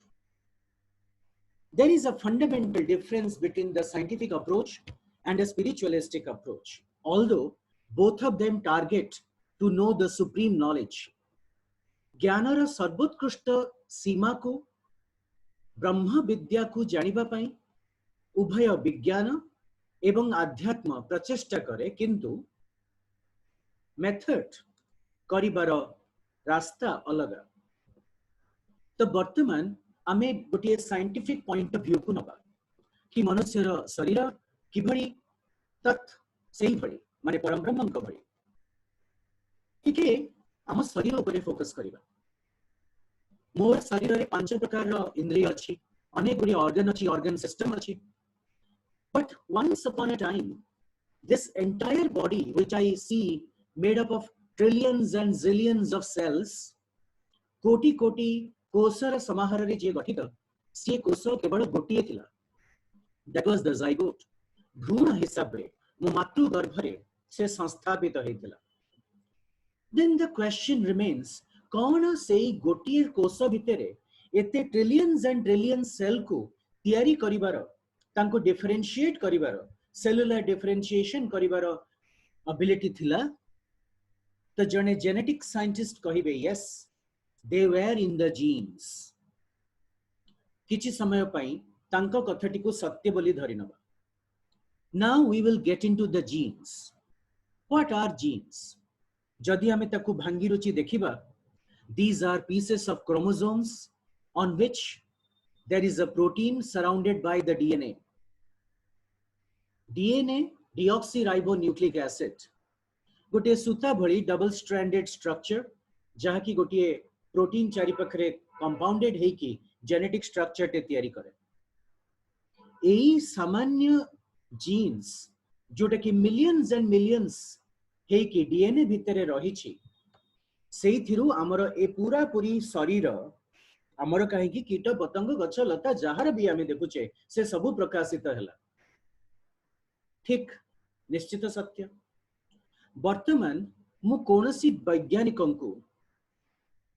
There is a fundamental difference between the scientific approach and a spiritualistic approach, although both of them target to know the supreme knowledge. ज्ञानर सर्वोत्कृष्ट सीमा को ब्रह्म विद्या को जानिबा पई उभय विज्ञान एवं आध्यात्म प्रचेष्टा करे किंतु मेथड करिबार रास्ता अलग तो वर्तमान आमे गोटे साइंटिफिक पॉइंट ऑफ व्यू को नबा कि मनुष्यर शरीर किभଳି तत् सेही भଳି माने परम ब्रह्म को भଳି कि हम शरीर ऊपर फोकस करिबा मोर शरीर रे पांच प्रकार रो इंद्रिय अछि अनेक गुडी ऑर्गन अछि ऑर्गन सिस्टम अछि but once upon a time this entire body which I see made up of trillions and zillions of cells कोटि कोटि कोशर समाहार रे जे गठित से कोश केवल गोटिए थिला दैट वाज द जाइगोट भ्रूण हिसाब रे मो मातृ गर्भ रे से संस्थापित हेतिला देन द क्वेश्चन रिमेन्स कौन से गोटिए कोश भितरे एते ट्रिलियंस एंड ट्रिलियंस सेल को तयारी करिवार तांको डिफरेंशिएट करिवार सेलुलर डिफरेंशिएशन करिवार एबिलिटी थिला तो जने जेनेटिक साइंटिस्ट कहिबे yes they were in the genes किछि समय पई तांको कथटी को सत्य बोली धरि नबा now we will get into the genes what are genes जदि हमें ताकू भांगी रुचि देखिबा these are pieces of chromosomes on which there is a protein surrounded by the DNA deoxyribonucleic acid गोटे सूता भली डबल स्ट्रैंडेड स्ट्रक्चर जहा की गोटे प्रोटीन चारि पखरे कंपाउंडेड है कि जेनेटिक स्ट्रक्चर टे तयारी करे एई सामान्य जीन्स जोटा कि मिलियंस एंड मिलियंस है कि डीएनए भितरे रही छी सेई थिरु हमर ए पूरा पूरी शरीर हमर काहे कि कीट पतंग गछ लता जहार भी आमे देखुचे से सब प्रकाशित हला ठीक निश्चित सत्य वर्तमान मु कोनसी वैज्ञानिक को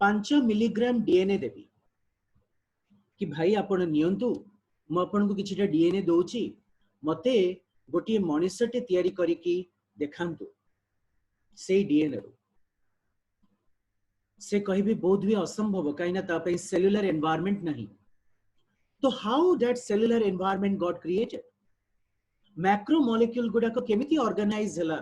5 मिलीग्राम डीएनए देबी कि भाई आपण नियंतु मु आपण को किछटा डीएनए दोउची मते गोटी मनुष्यटे तयारी करिकी देखांतु से डीएनए रो से कहबे बोध भी असंभव काइना ता पे सेलुलर एनवायरनमेंट नहीं तो how that cellular environment got created macro molecule गुडा को केमिति ऑर्गेनाइज हला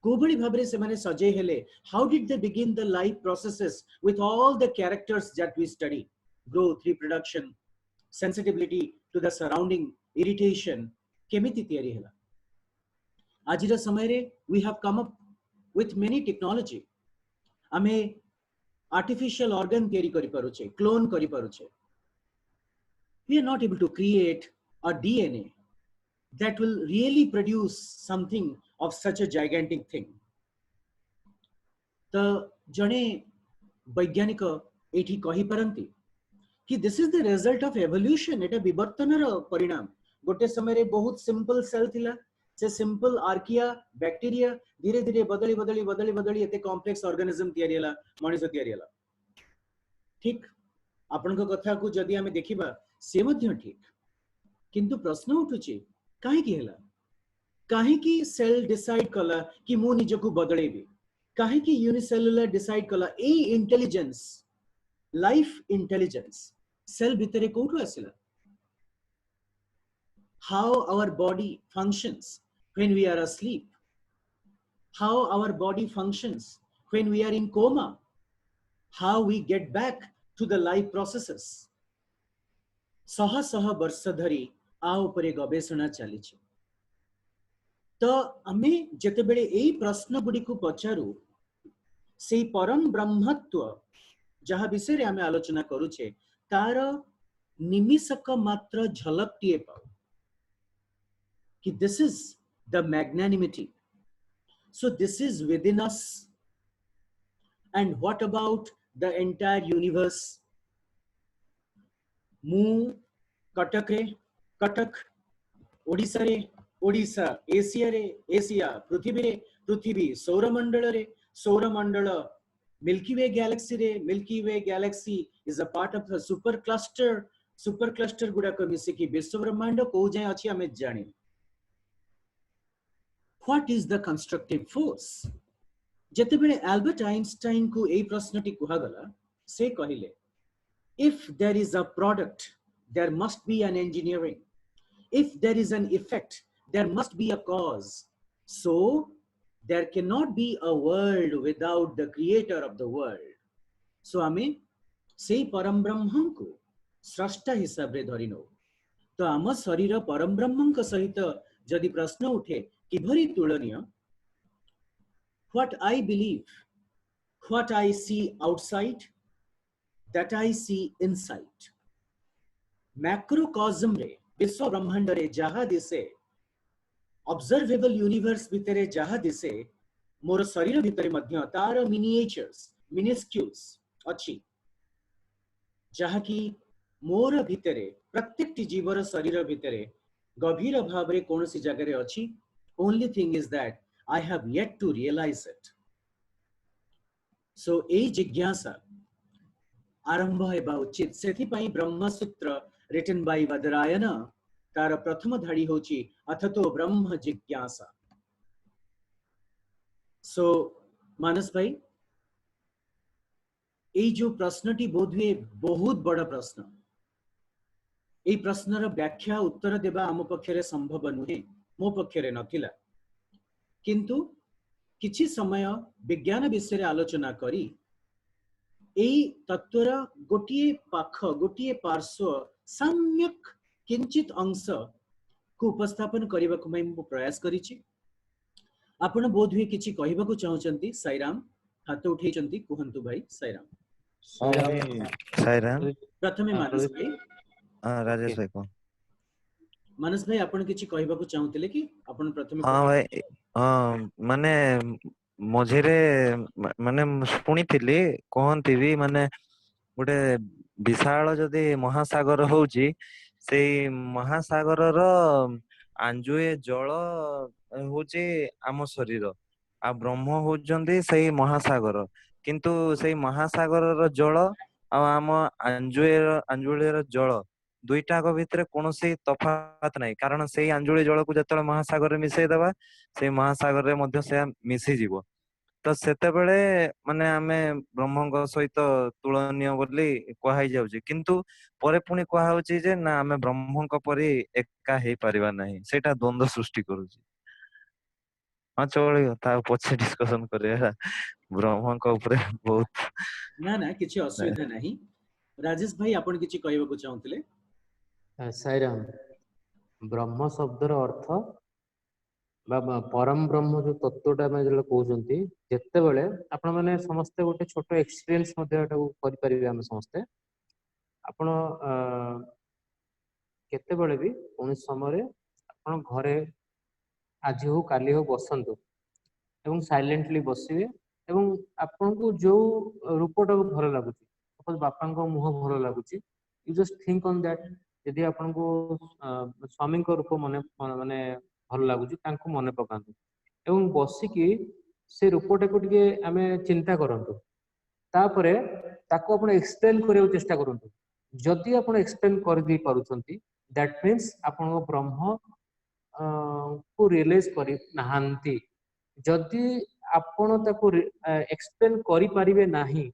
कोबड़ी भाबरे से माने सजे हेले how did they begin the life processes with all the characters that we study growth reproduction sensitivity to the surrounding irritation केमिति तयारी हला आजिर समय रे we have come up with many technology आमे आर्टिफिशियल ऑर्गन तयारी करि पारुछे क्लोन करि पारुछे we are not able to create a DNA that will really produce something of such a gigantic thing तो जने वैज्ञानिक एठी कहि परंती कि this is the result of evolution एटा विवर्तनर परिणाम गोटे समय रे बहुत सिंपल सेल थिला से सिंपल आर्किया बैक्टीरिया धीरे धीरे बदली बदली बदली बदली एते कॉम्प्लेक्स ऑर्गेनिज्म तयारी हला मनुष्य तयारी हला ठीक आपन को कथा को जदी हमें देखिबा से मध्य ठीक किंतु प्रश्न उठुची काहे की हला काहे की सेल डिसाइड कला कि मु निज को बदलेबी काहे की यूनिसेलुलर डिसाइड कला ए इंटेलिजेंस लाइफ इंटेलिजेंस सेल भितरे कोठु आसिला how our body functions when we are asleep how our body functions when we are in coma, how we get back to the life processes. सह सह वर्ष धरी आ उपरे गवेषणा चली। तो आमे जेतेबेले एई प्रश्न गुडी को पचारू से परम ब्रह्मत्व जहाँ विषय आमे आलोचना करूचे तार निमिषक मात्र झलकटीए पाऊ कि this is the magnanimity, so this is within us, and what about the entire universe. मु कटक रे कटक, ओडिसा रे ओडिसा, एशिया रे एशिया, पृथ्वी रे पृथ्वी, सौरमंडल रे सौरमंडल, मिल्की वे गैलेक्सी रे Milky Way Galaxy is a part of the super cluster गुडा को मिसे कि विश्व ब्रह्मांड को जाय अछि हमें जानि। What is the constructive force? जते बेले एल्बर्ट आइंस्टाइन को ए प्रश्नटी कुहा गला, से कहिले if there is a product there must be an engineering, if there is an effect there must be a cause, so there cannot be a world without the creator of the world. So आमे से परम ब्रह्म को स्रष्टा हिसाब रे धरि no. तो आम शरीर परम ब्रह्म को सहित जदि प्रश्न उठे कि भरी तुलनीय, what I believe, what I see outside, that I see inside. मैक्रोकॉस्म रे विश्व ब्रह्मांड रे जहा दिसे, ऑब्जर्वेबल यूनिवर्स भितरे जहा दिसे, मोर शरीर भितरे मध्य तार मिनिएचर्स मिनिस्क्यूल्स अछि, जहा कि मोर भितरे प्रत्येक जीवर शरीर भितरे गभीर भाव रे कोनसी जगह रे अछि। Only thing is that I have yet to realise it. So ए जिज्ञासा आरंभ हेबा उचित। सेथि पई ब्रह्मसूत्र रिटन बाय वदरायन तार प्रथम धाड़ी होची अथतो ब्रह्म जिज्ञासा। सो मानस भाई, ए जो प्रश्नटी बोधवे बहुत बड़ा प्रश्न, ए प्रश्नर व्याख्या उत्तर देबा आम पक्षरे संभव नुहे, मो पक्षरे नथिला, किंतु किछि समय विज्ञान विषय आलोचना करी ए तत्वर गोटिए पाख गोटिए पार्श्व सम्यक किंचित अंश को उपस्थापन करने को मैं प्रयास करिछि। आपण बोध हुए किछि कहिबा को चाहउचंती? साईराम हाथ उठेइचंती, कुहंतु भाई। साईराम। साईराम। प्रथमे मानस भाई। राजेश भाई को मानस भाई आपण किछि कहिबा को चाहउतले कि आपण प्रथमे? हां भाई, हां माने मझिरे माने सुनिथिली कहंती भी माने गोटे विशाल जदि महासागर होउची, सेई महासागर रो आंजुए जल होची आम शरीर, आ ब्रह्म होउचंदी सेई महासागर। किंतु सेई महासागर रो जल आ आम आंजुळे रो जल दुईटा को भितरे कोनोसी तफात नाही, कारण सेई आंजुळे जल को जतले महासागर रे मिसेई दबा, सेई महासागर रे मध्य से मिसी जीवो। तो सेते बेले माने आमे ब्रह्मंग सहित तुलनीय बोली कहाई जाउची, किंतु परे पुनी कहा होची जे ना आमे ब्रह्मंग परी एका हेई परिबा नाही, सेटा द्वंद्व सृष्टि करूची। हां चलियो, ता पछे डिस्कशन करिया ब्रह्मंग ऊपर बहुत। ना ना किछि असुविधा नाही। राजेश भाई आपण किछि कहिबा को चाहउतले? साईराम। ब्रह्म शब्दर अर्थ बा परम ब्रह्म जो तत्वटा मैं जो कहउचंती, जेते बेले आपण माने समस्त गोटे छोटो एक्सपीरियंस मध्ये एटा करि परिबे। हम समस्त आपण केते बेले भी कोन समय रे आपण घरे आज हो काली हो बसंतु एवं साइलेंटली बसिबे, एवं आपन को जो रूपटा को भलो लागुची, सपोज बापा को मुह भलो लागुची, you just think on that. यदि आपन को स्वामी को रूप मने माने भलो लागुची, तांको मने पकांतु एवं बसिकी से रूपटा को टिके आमे चिंता करंतु। तापरे ताको आपण एक्सप्लेन करियो चेष्टा करंतु। जदि आपण एक्सप्लेन कर दी पारुचंती, दैट मीन्स आपण को ब्रह्म को रियलाइज करि नाहंती। जदि आपण ताको एक्सप्लेन करि परिबे नाही,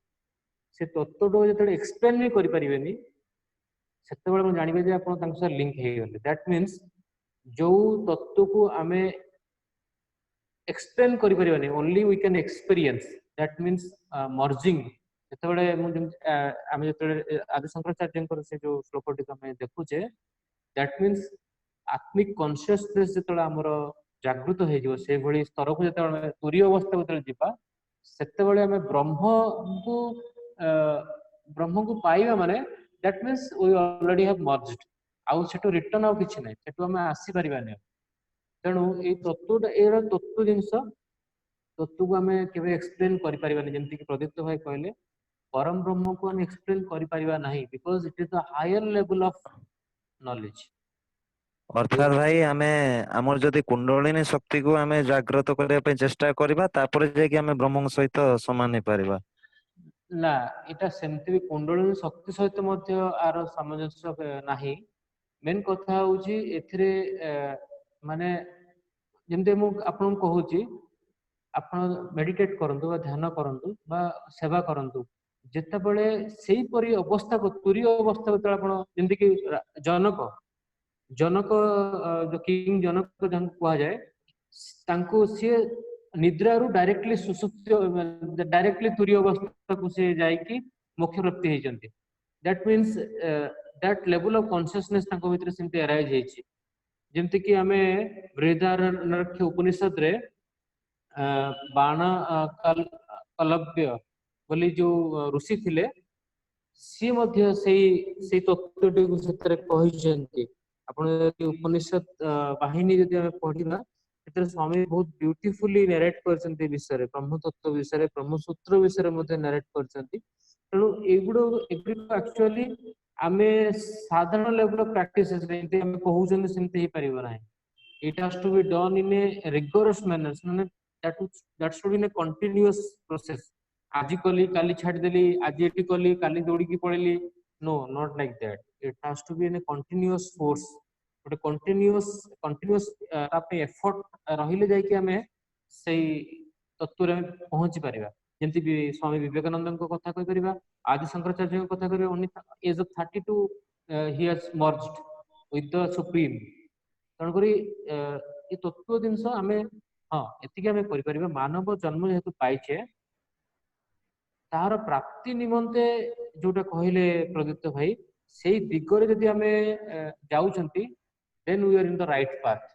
से तत्वटो जते एक्सप्लेन नहीं करि परिबेनी, सेते बेले हम जानिबे जे आपण तांको से लिंक हे गले। दैट मीन्स जो तत्व को आमे एक्सप्लेन करि परिबानी only we can experience that means merging जेतेबेले आमे जेतेबेले आदि शंकराचार्यंकर से जो श्लोकटी आमे देखुचे दैट मींस आत्मिक कॉन्शियसनेस जेतेबेले हमर जागृत हो जिवो से भली स्तर को जेतेबेले तुरी अवस्था को जिबा सेतेबेले आमे ब्रह्म को पाइबा माने that means we already have merged आउ सेटो रिटर्न आउ किछि नै सेटो आमे आसी परिबानी तेणु ए तत्वटा एरा तत्व जिनस तत्व को आमे केबे एक्सप्लेन करि परिबानी जेंति कि प्रदीप्त भाई कहले परम ब्रह्म को आमे एक्सप्लेन करि परिबा नाही because it is the higher level of knowledge अर्थात भाई आमे हमर जदि कुंडलिनी शक्ति को आमे जागृत करिया पे चेष्टा करबा तापर जे कि आमे ब्रह्म सहित समान हे परिबा ना एटा सेमति भी कुंडलिनी शक्ति सहित मध्य आर सामंजस्य नाही मेन कथा होउची एथिरे माने जेमते मु आपन कहूची आपण मेडिटेट करंतु बा ध्यान करंतु बा सेवा करंतु जेतेबेले सेही परि अवस्था को तुरी अवस्था को आपण जेमति कि जनक जनक जो किंग जनक जन कहा जाए तांको से निद्रा रु डायरेक्टली सुसुप्त डायरेक्टली तुरी अवस्था को से जाई कि मोक्ष प्राप्ति हे जंती that means that level of consciousness तांको भीतर सिंते अराइज हेछि जेमति कि हमें बृहदारण्यक उपनिषद रे बाण कलव्य बोली जो ऋषि थिले सी मध्य सेही तत्वटी को सेतरे कहिसेंती आपण उपनिषद वाहिनी जदि हमें पढ़िबा सेतरे स्वामी बहुत ब्यूटीफुली नरेट करछंती विषय रे ब्रह्म तत्व विषय रे ब्रह्म सूत्र विषय रे मध्य नरेट करछंती तेणु एगुडो एक्चुअली आमे साधारण लेवल ऑफ प्रैक्टिसेस रे इंते हमें कहउछन सेमते ही परिबो नाही it has to be done in a rigorous manner माने that should be in a continuous process आज कली काली छाड़ देली आज एटी कली काली दौड़ी की पड़ेली no not like that it has to be in a continuous force गोटे कंटीन्यूअस आपे एफर्ट रहिले जाय कि हमें सेही तत्व रे पहुंची परिबा जेंति भी स्वामी विवेकानंद को कथा कहि परिबा आदि शंकराचार्य को कथा करिबा only age of 32 he has merged with the supreme तण करी ए तत्व जिंस हमें हां एतिके हमें करि परिबा मानव जन्म जेतु पाइछे तार प्राप्ति निमंते जोटा कहले प्रदीप्त भाई सेही दिगरे जदि हमें जाउछंती then we are in the right path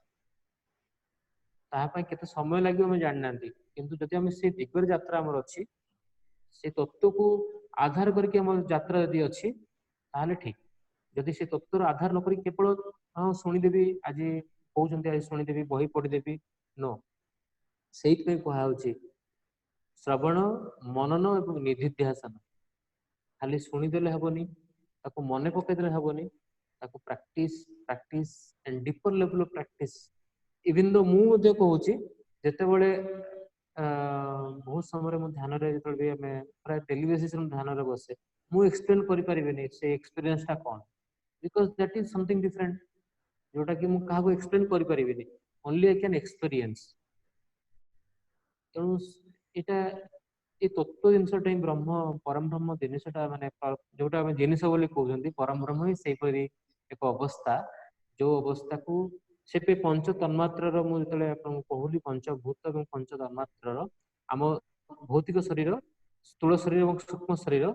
ताहा पय केते समय लागि हमें जाननांती किंतु जदि हमें से दिगरे यात्रा हमर अछि से तत्व को आधार करके हमर यात्रा यदि अछि ताले ठीक जदि से तत्वर आधार न करी केवल हां सुनि देबी आज कहउछंती आज सुनि देबी बही पढि देबी नो सेही पे कहा होछि श्रवण मनन एवं निधिध्यासन खाली शुणीदेले हेबनी ताको मने पकेदेले हेबनी ताको practice practice and deeper level of practice even though मु मध्ये कहूची जेतेबेले बहुत समय मु ध्यान रे जेतेबेले हमें प्राय डेली बेसिस रे ध्यान रे बसे मु एक्सप्लेन करि परिबेनी से एक्सपीरियंस ता कोन because that is something different जोटा कि मु काहा को एक्सप्लेन करि परिबेनी ओनली आई कैन एक्सपीरियंस तेणु एटा ए तत्व जिनसटा ब्रह्म परम ब्रह्म जिनसटा माने जोटा हम जिनिस बोली कहउछंती परम ब्रह्म ही सेही परि एक अवस्था जो अवस्था को से पे पंच तन्मात्र रो मु जतले आपन कहूली पंचभूत एवं पंच तन्मात्र रो हम भौतिक शरीर स्थूल शरीर एवं सूक्ष्म शरीर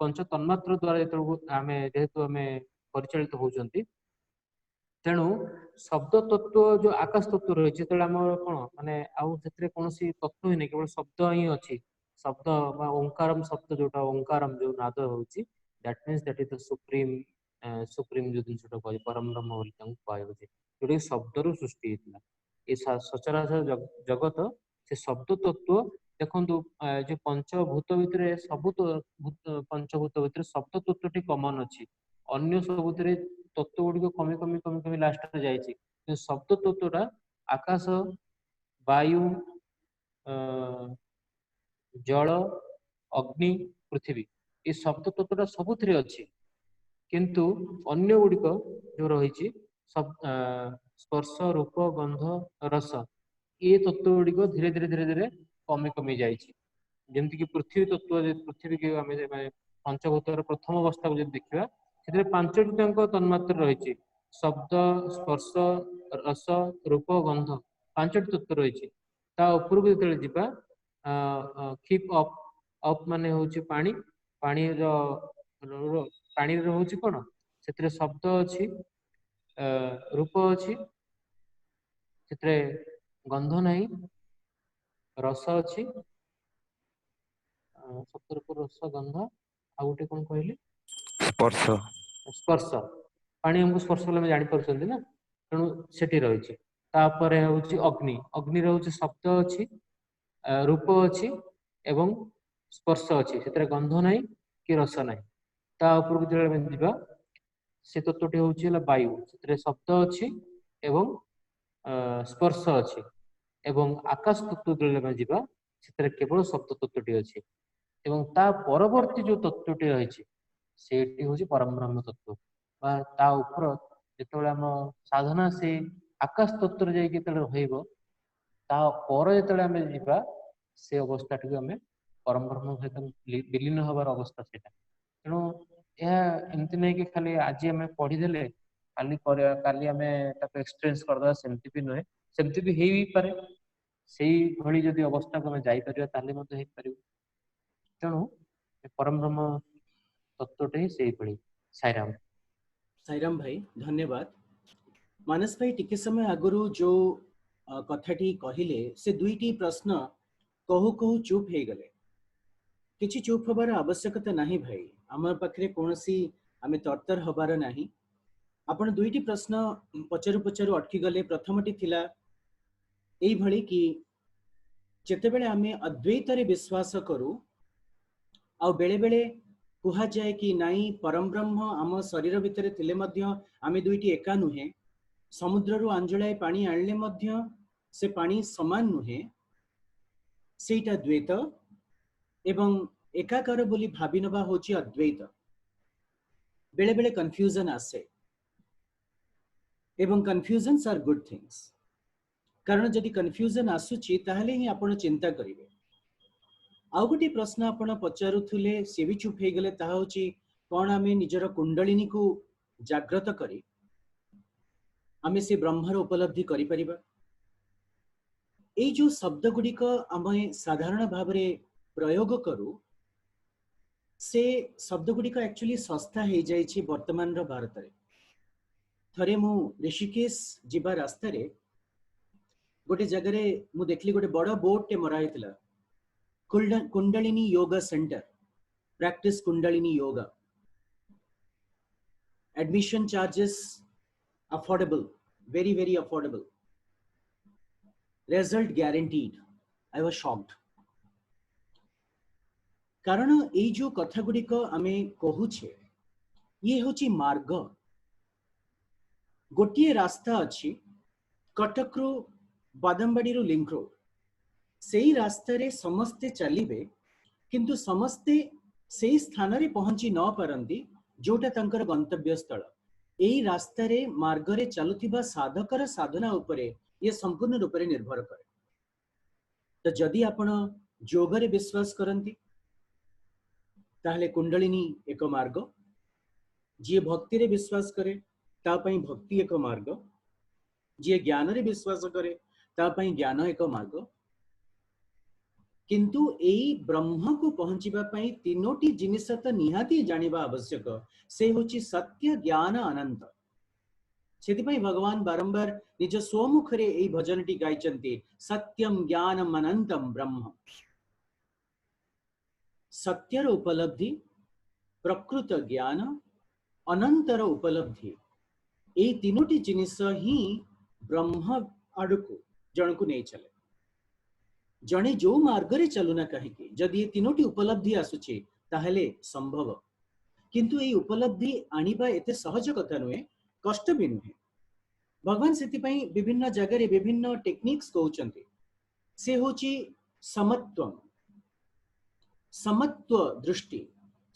पंच तन्मात्र द्वारा जतले हमें जेहेतु हमें परिचालित होउछंती तेणु शब्द तत्व जो आकाश तत्व रही है आम कौन माने आउ से कौन तत्व ही नहीं केवल शब्द ही अच्छी शब्द ओंकारम शब्द जोटा ओंकारम जो नाद होची that means that is the supreme supreme जो जिनसटा कहि परम ब्रह्म बोली कहबे जोटा शब्द रु सृष्टि हेतला ए सचराचर जगत से शब्द तत्व देखंतु जो पंचभूत भितरे सब पंचभूत भितरे शब्द तत्वटी कॉमन अछि अन्य सबुतरे तत्व गुड़ी कमी कमी कमी कमी लास्ट जाइए शब्द तत्वटा आकाश वायु जल अग्नि पृथ्वी ये शब्द तत्वटा सबुथिरे अच्छी किंतु अन्य गुड़िक जो रही स्पर्श रूप गंध रस ये तत्व गुड़िक धीरे धीरे धीरे धीरे कमी कमी जामती कि पृथ्वी तत्व पृथ्वी की आम पंचभूतर प्रथम अवस्था को देखा से पांचटी तन्मात्र रही शब्द स्पर्श रस रूप गंध पांचटी तत्व रही ता ऊपर को जेतले जिबा कीप अप अप माने होची पानी पानी रो पानी रो होची कोन सेतरे शब्द अछि रूप अछि सेतरे गंध नाही रस अछि शब्द रूप रस गंध आ गोटे कोन कहली स्पर्श स्पर्श पानी हमको स्पर्श कले हम जानी पारुछंती ना तेणु सेठी रहिछि तापरे होछि अग्नि अग्नि रहउछि शब्द अछि रूप अछि एवं स्पर्श अछि सेतरे गंध नाही कि रस नाही ता ऊपर को जेले जिबा से तत्वटी होछि वायु सेतरे शब्द अछि एवं स्पर्श अछि एवं आकाश तत्व जेले जिबा सेतरे केवल शब्द तत्वटी अछि एवं ता परवर्ती जो तत्वटी रहिछि सेठी होछि परम ब्रह्म तत्व बा ता ऊपर जेतबेले हम साधना से आकाश तत्व जाई के तले रहइबो ता पर जेतबेले हम जिबा से अवस्था टी हमें परम ब्रह्म सहित विलीन हबार अवस्था सेटा तेणु यह एमती नहीं कि खाली आज आम पढ़ीदेले काली आम एक्सपीरियंस करदे सेमती भी नुहे सेमती भी हेई पारे सेई भली जदि अवस्था को आम जाई परिबा ताले मते हेई परिबो तेणु परम ब्रह्म तत्वटे ही सेई भली साईराम साईराम भाई धन्यवाद। मानस भाई टिके समय आगुरु जो कथाटी कहिले से दुईटी प्रश्न कहू कहू चुप हो गले किछि चुप हबार आवश्यकता नहीं भाई आम पाखे कौन आम तरतर हबार नहीं आपण दुईटी प्रश्न पचारू पचारू अटकी गले प्रथमटी थिला एई भली कि जेतेबेले आमे अद्वैत रे विश्वास करू आ बेले बेले कुहा जाए कि नाई परम ब्रह्म आम शरीर भितर थिले मध्य आमे दुईटी एका नुहे समुद्र रु आंजलाए पानी आनले मध्य से पानी समान नुहे सेटा द्वैत एवं एकाकार बोली भाबी नबा होची अद्वैत बेले बेले कंफ्यूजन आसे एवं कंफ्यूजन्स आर गुड थिंग्स कारण जदि कंफ्यूजन आसुची ताहले ही आपण चिंता करिवे आउ गोटे प्रश्न आपण पचारुथुले से भी चुप हो गले ताहा होची कौन आमे निजर कुंडलिनी को जागृत करी आमे से ब्रह्मर उपलब्धि करि परिबा ए जो शब्द गुड़िक आमे साधारण भाव रे प्रयोग करू से शब्द गुड़िक एक्चुअली सस्ता हो जाइए वर्तमान भारत रे थरे मु ऋषिकेश जीवा रास्ता रे गोटे जगह मु देखली गोटे बड़ बोर्ड टे मरा हेतिला Kundalini yoga centre practice Kundalini yoga admission charges affordable very very affordable result guaranteed I was shocked कारण ये जो कथा गुड़िक आमे कहूचे ये होची मार्ग गोटे रास्ता अच्छी कटक रु बादामबाड़ी रु लिंक रोड से ही रास्ता रे समस्ते चलिबे किंतु समस्ते से ही स्थान रे पहुंची न पारंती जोटा तंकर गंतव्य स्थल एई रास्ता रे मार्ग रे चलुथिबा साधकर साधना उपरे ये संपूर्ण रूप रे निर्भर करे तो जदि आपण योग रे विश्वास करंती ताहले कुंडलिनी एक मार्ग जी भक्ति रे विश्वास करे ता पई भक्ति एक मार्ग जी ज्ञान रे विश्वास करे ता पई ज्ञान एक मार्ग किंतु एई ब्रह्म को पहुंचीबा पई तीनोटी जिनिस त निहाती जानिबा आवश्यक से होची सत्य ज्ञान अनंत सेति पई भगवान बारंबार निज स्वमुख रे एई भजनटी गाइचंती सत्यम ज्ञानम अनंतम ब्रह्म सत्यर उपलब्धि प्रकृत ज्ञान अनंतर उपलब्धि ए तीनोटी जिनिस ही ब्रह्म आड़कू जनकू नहीं चले जने जो मार्ग रे चलुना कहीं जदि ये तीनोटी उपलब्धि आसुचे ताहले संभव किंतु ये उपलब्धि आनिबा एते सहज कथा नुहे कष्ट भी नुहे भगवान सेति पई विभिन्न जगह रे विभिन्न टेक्निक्स कहउचंती से होची समत्वम समत्व दृष्टि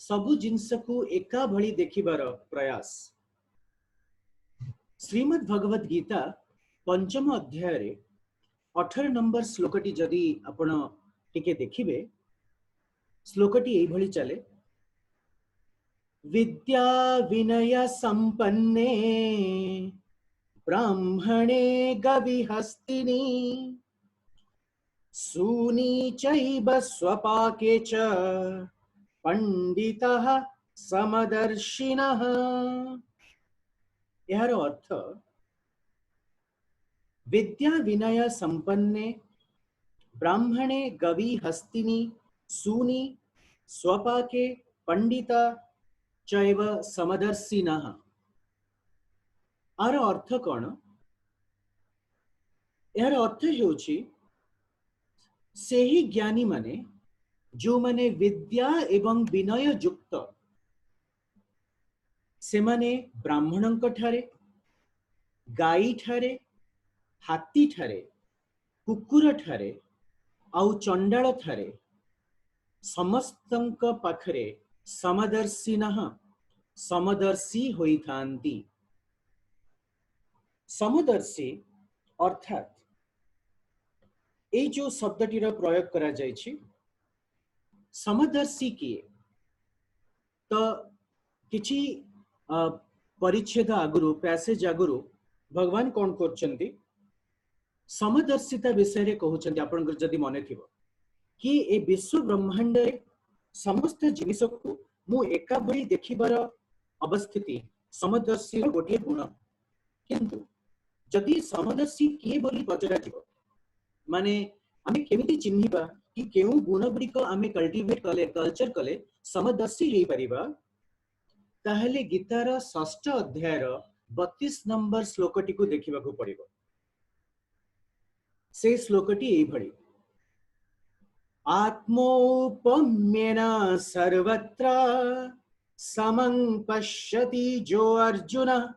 सबु जिनस को एका भली देखिबार प्रयास श्रीमद् भगवद गीता पंचम अध्याय रे 18 नंबर श्लोकटी जदि आपण टिके देखिबे श्लोकटी एई भली चले विद्या विनय संपन्ने ब्राह्मणे गविहस्तिनी सूनी चैव स्वपाके च पंडितः समदर्शिनः। यार अर्थ विद्या विनय संपन्ने ब्राह्मणे गवी हस्तिनी सूनी स्वपाके पंडिता चैव समदर्शिनः। आर अर्थ कौन? यार अर्थ हेउछि सेही ज्ञानी माने जो माने विद्या एवं विनय युक्त से माने ब्राह्मणंक ठारे गाई ठारे हाथी ठारे कुकुर ठारे आउ चंडाल ठारे समस्तंक पाखरे समदर्शिनः समदर्शी होइथांती। समदर्शी अर्थात ए जो शब्दटीर प्रयोग करा जायछि समदर्शी किए तो किछि परिच्छेद आगुरु पैसेज आगुरु भगवान कौन करछन्ति समदर्शिता विषय रे कहउछन्ति। आपनकर जदि मने थिबो कि ए विश्व ब्रह्मांड रे समस्त जिनिस को मु एका भली देखिबार अवस्थिति समदर्शी गोटे गुण। किंतु जदि समदर्शी किए बोली पचरा थिबो माने आमे केमिति चिन्हिबा कि केउ गुण गुड़िक आमे कल्टिवेट कले कल्चर कले समदर्शी हेई परिबा ताहले गीतार 6ठ अध्यायर 32 नंबर श्लोकटी को देखिबाकू पड़िबो। से श्लोकटी एई भଳି आत्मोपम्येन सर्वत्र समं पश्यति जो अर्जुन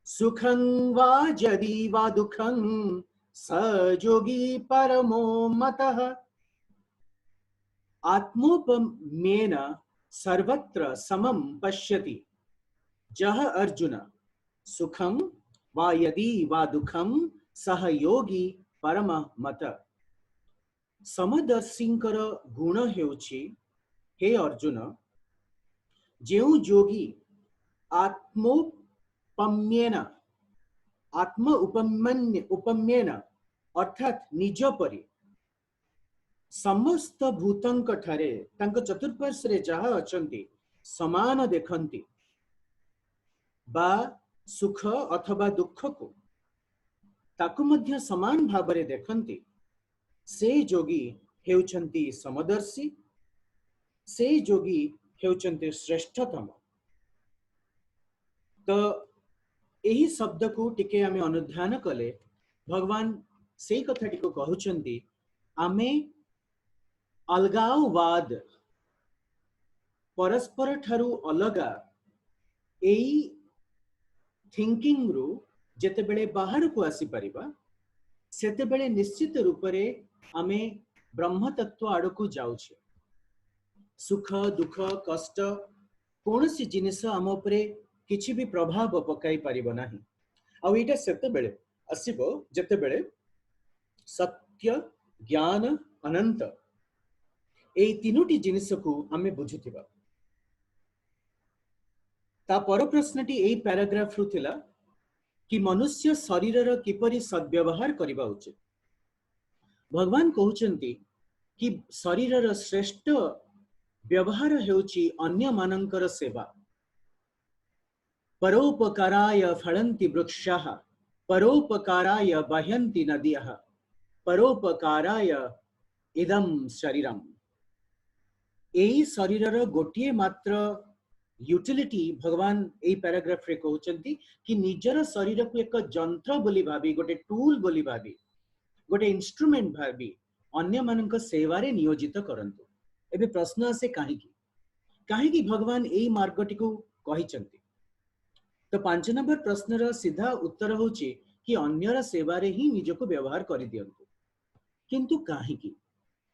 सुखं वा यदि वा दुःखं स योगी परमो मतः। आत्मोपम्येन सर्वत्र समं पश्यति जह अर्जुन सुखं वा यदि वा दुःखं सह योगी परम मत। समदर्शींकर गुण हेउछि हे अर्जुन जेउ योगी आत्मोपम्येन आत्म उपम्येन अर्थात निज परि समस्त भूतंक ठारे तांक चतुर्पार्श्वरे जहा अछंती समान देखंती बा सुख अथवा दुख को ताकु मध्य समान भावरे देखंती से योगी हेउछंती समदर्शी। से योगी हेउछंती श्रेष्ठतम। तो यही शब्द को टिके आमे अनुध्यान कले भगवान से कथाटी को कहउछंती आमे अलगाववाद परस्पर ठारू अलगा एई थिंकिंग रु जेते बेले बाहर को आसी परिबा सेते बेले निश्चित रूप रे आमे ब्रह्म तत्व आड़ को जाउछे। सुख दुख कष्ट कोनसी जिनिस आम उपरे किछि भी प्रभाव पकाई परिबो नाही। आ एटा सेते बेले आसीबो जेते बेले सत्य ज्ञान अनंत ए तीनोटी जिनिस को आमे बुझुथिबा। ता पर प्रश्नटी एई पैराग्राफ रु थिला कि मनुष्य शरीर रो किपरि सद्व्यवहार करिबा उचित। भगवान कहउचंती कि शरीर रो श्रेष्ठ व्यवहार हेउची अन्य मानंकर सेवा। परोपकाराय फलन्ति वृक्षाः परोपकाराय बह्यन्ति नद्यः परोपकाराय इदं शरीरम। एई शरीर रो गोटिए मात्र यूटिलिटी भगवान एई पैराग्राफ रे कहउचंती कि निजर शरीर को एक जंत्र बोली भाबी गोटे टूल बोली भाबी गोटे इंस्ट्रूमेंट भाबी अन्य मानक सेवा रे नियोजित करंतु। एबे प्रश्न आसे काहे भगवान एई मार्गटी को कहिचंती। तो 5 नंबर प्रश्न रो सीधा उत्तर होची कि अन्यर सेवा रे ही निज को व्यवहार करि दियंतु। किंतु काहे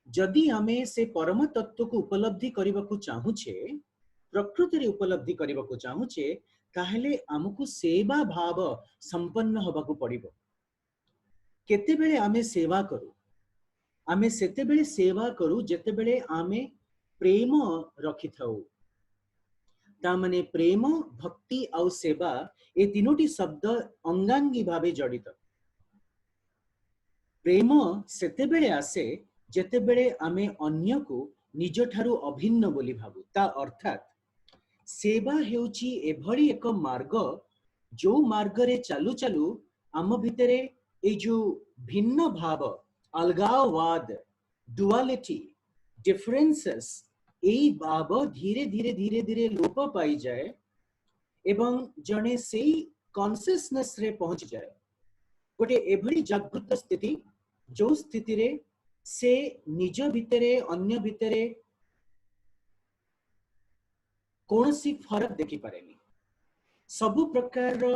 जदि आमे से परम तत्व को उपलब्धि करबा को चाहूछे प्रकृति रे उपलब्धि करबा को चाहूछे ताहले हमकु सेवा भाव संपन्न होबा को पड़िबो। केते बेले आमे सेवा करू आमे सेते बेले सेवा करू जेते बेले आमे प्रेम रखि थाउ। ता माने प्रेम भक्ति और सेवा ए तीनोटी शब्द अंगांगी भावे जड़ित। प्रेम सेतेबेले आसे जेतेबेले आमे अन्य को निज ठारू अभिन्न बोली भाबु। ता अर्थात सेवा हेउची एभली एक मार्ग जो मार्ग रे चालू चालू आम भितरे ए जो भिन्न भाव अलगाववाद डुअलिटी डिफरेंसेस एई भाव धीरे धीरे धीरे धीरे लोप पाई जाए एवं जने सेई कॉन्शियसनेस रे पहुंच जाए गोटे एभली जागृत स्थिति जो स्थिति रे से निज भितरे अन्य भितरे कौनसी फरक देखि पारेनी। सबु प्रकार रो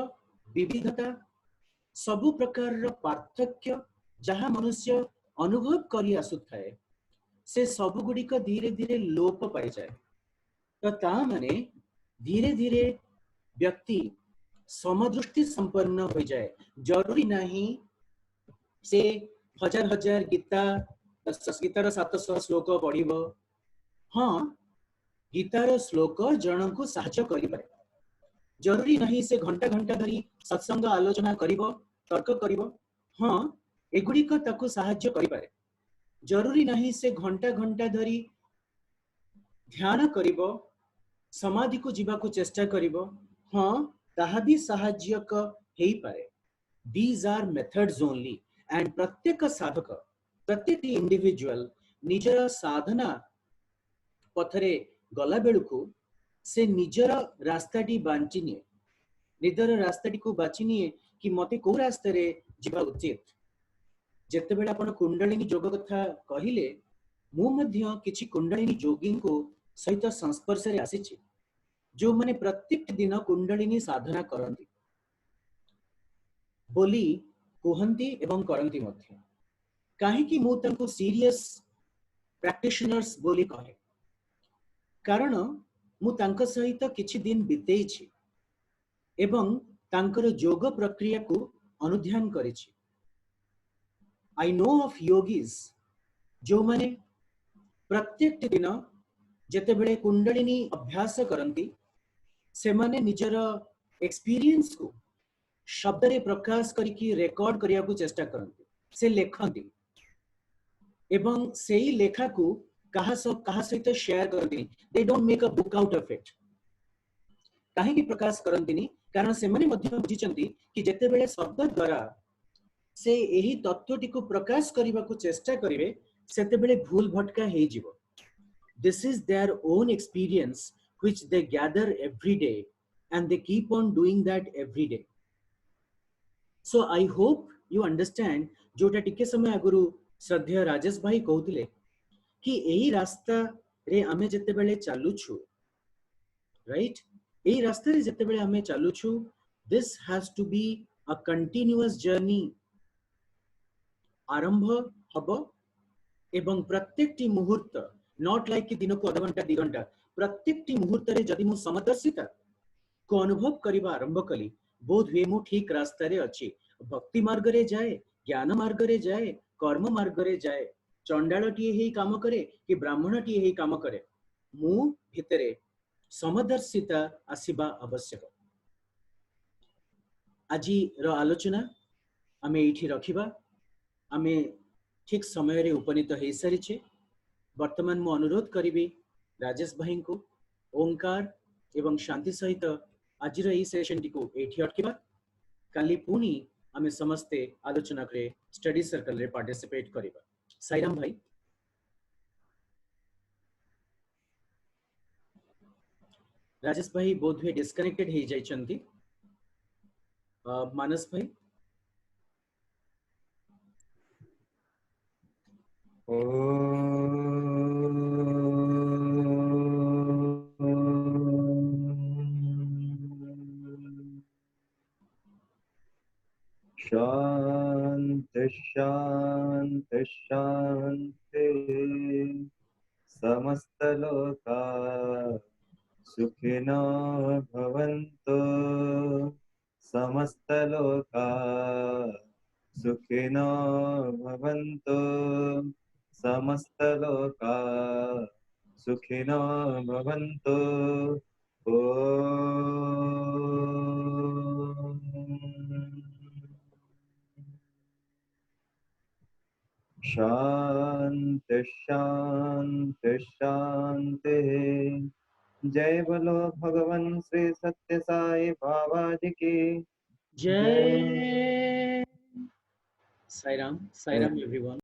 विविधता सबु प्रकार रो पार्थक्य जहाँ मनुष्य अनुभव करी आसुथाए से सबु गुड़िक धीरे धीरे लोप पाई जाए। तो ता माने धीरे धीरे व्यक्ति समदृष्टि संपन्न हो जाए। जरूरी नहीं से हजार हजार गीतार 700 श्लोक पढ़िबो। हाँ गीतार श्लोक जन को साहाय्य करि पारे। जरूरी नहीं से घंटा घंटा धरी सत्संग आलोचना करिबो तर्क करिबो। हाँ एगुड़िक ताकू साहाय्य करि पारे। जरूरी नहीं से घंटा घंटा धरी ध्यान करिबो समाधि को जीवा को चेष्टा करिबो। हाँ ताहा भी साहाय्यक हेई पारे। These are methods only and प्रत्येक साधक प्रत्येक इंडिविजुअल निजर साधना पथरे गला बेलुकु से निजर रास्ताटी बांची निए निजर रास्ताटी को बाची निए कि मते को रास्ता रे जीवा उचित। जेतेबेले आपण कुंडलिनी जोग कथा कहिले मु मध्य किछि कुंडलिनी जोगी को सहित संस्पर्श रे आसीछि जो माने प्रत्येक दिन कुंडलिनी साधना करंती बोली कहती एवं करंती मध्य। काहे कि मु तंको सीरियस प्रैक्टिशनर्स बोली कहे कारण मु तांको सहित किछि दिन बितेइछि एवं तांकर योग प्रक्रिया को अनुध्यान करिछि। आई नो ऑफ योगीज जो माने प्रत्येक दिन जेतेबेले कुंडलिनी अभ्यास करंती से माने निजर एक्सपीरियंस को शब्द रे प्रकाश करिकी रेकॉर्ड करिया को चेष्टा करंती। से लेखंती एवं सेही लेखा को कहा सहित शेयर करंती। They don't make a book out of it. काहे की प्रकाश करंतीनी कारण से माने मध्य बुझिचंती कि जेतेबेले शब्द द्वारा से एही तत्वटी को प्रकाश करिबा को चेष्टा करिवे सेतेबेले भूल भटका हेई जिवो। This is their own experience which they gather every day and they keep on doing that every day. So I hope you understand जोटा टिके समय आगुरु श्रद्धेय राजेश भाई कहउतिले कि एही रास्ता रे आमे जेतेबेले चालुछु राइट एही रास्ता रे जेतेबेले आमे चालुछु this has to be a continuous journey। आरंभ हबो एवं प्रत्येक टी मुहूर्त नॉट लाइक कि दिन को आधा घंटा 2 घंटा प्रत्येक टी मुहूर्त रे जदि मु समदर्शिता को अनुभव करिबा आरंभ कली बोध हुए मु ठीक रास्ता रे अछि। भक्ति मार्ग रे जाए ज्ञान मार्ग रे जाए कर्म मार्ग रे जाए चंडाल टी हेई काम करे कि ब्राह्मण टी हेई काम करे मु भितरे समदर्शिता आसीबा आवश्यक। आजी रो आलोचना आमे एठी रखिबा। आमे ठीक समय रे उपनीत हेई सारिछे। वर्तमान मु अनुरोध करिबी राजेश भाई को ओंकार एवं शांति सहित आज सेशन टी को एठी अटकिबा। काली पुनी आमे समस्ते आलोचना करे स्टडी सर्कल रे पार्टिसिपेट करिबा। साईराम भाई। राजेश भाई बोध हुए डिस्कनेक्टेड हे जाइछंती। मानस भाई शांति शांति शांति समस्त लोका सुखिनो भवन्तु समस्त लोका सुखिनो भवन्तु समस्त लोका सुखिनो भवन्तु। ओम शांति शांति शांति। जय बोलो भगवान श्री सत्य साई बाबा जी की जय साई राम एवरीवन।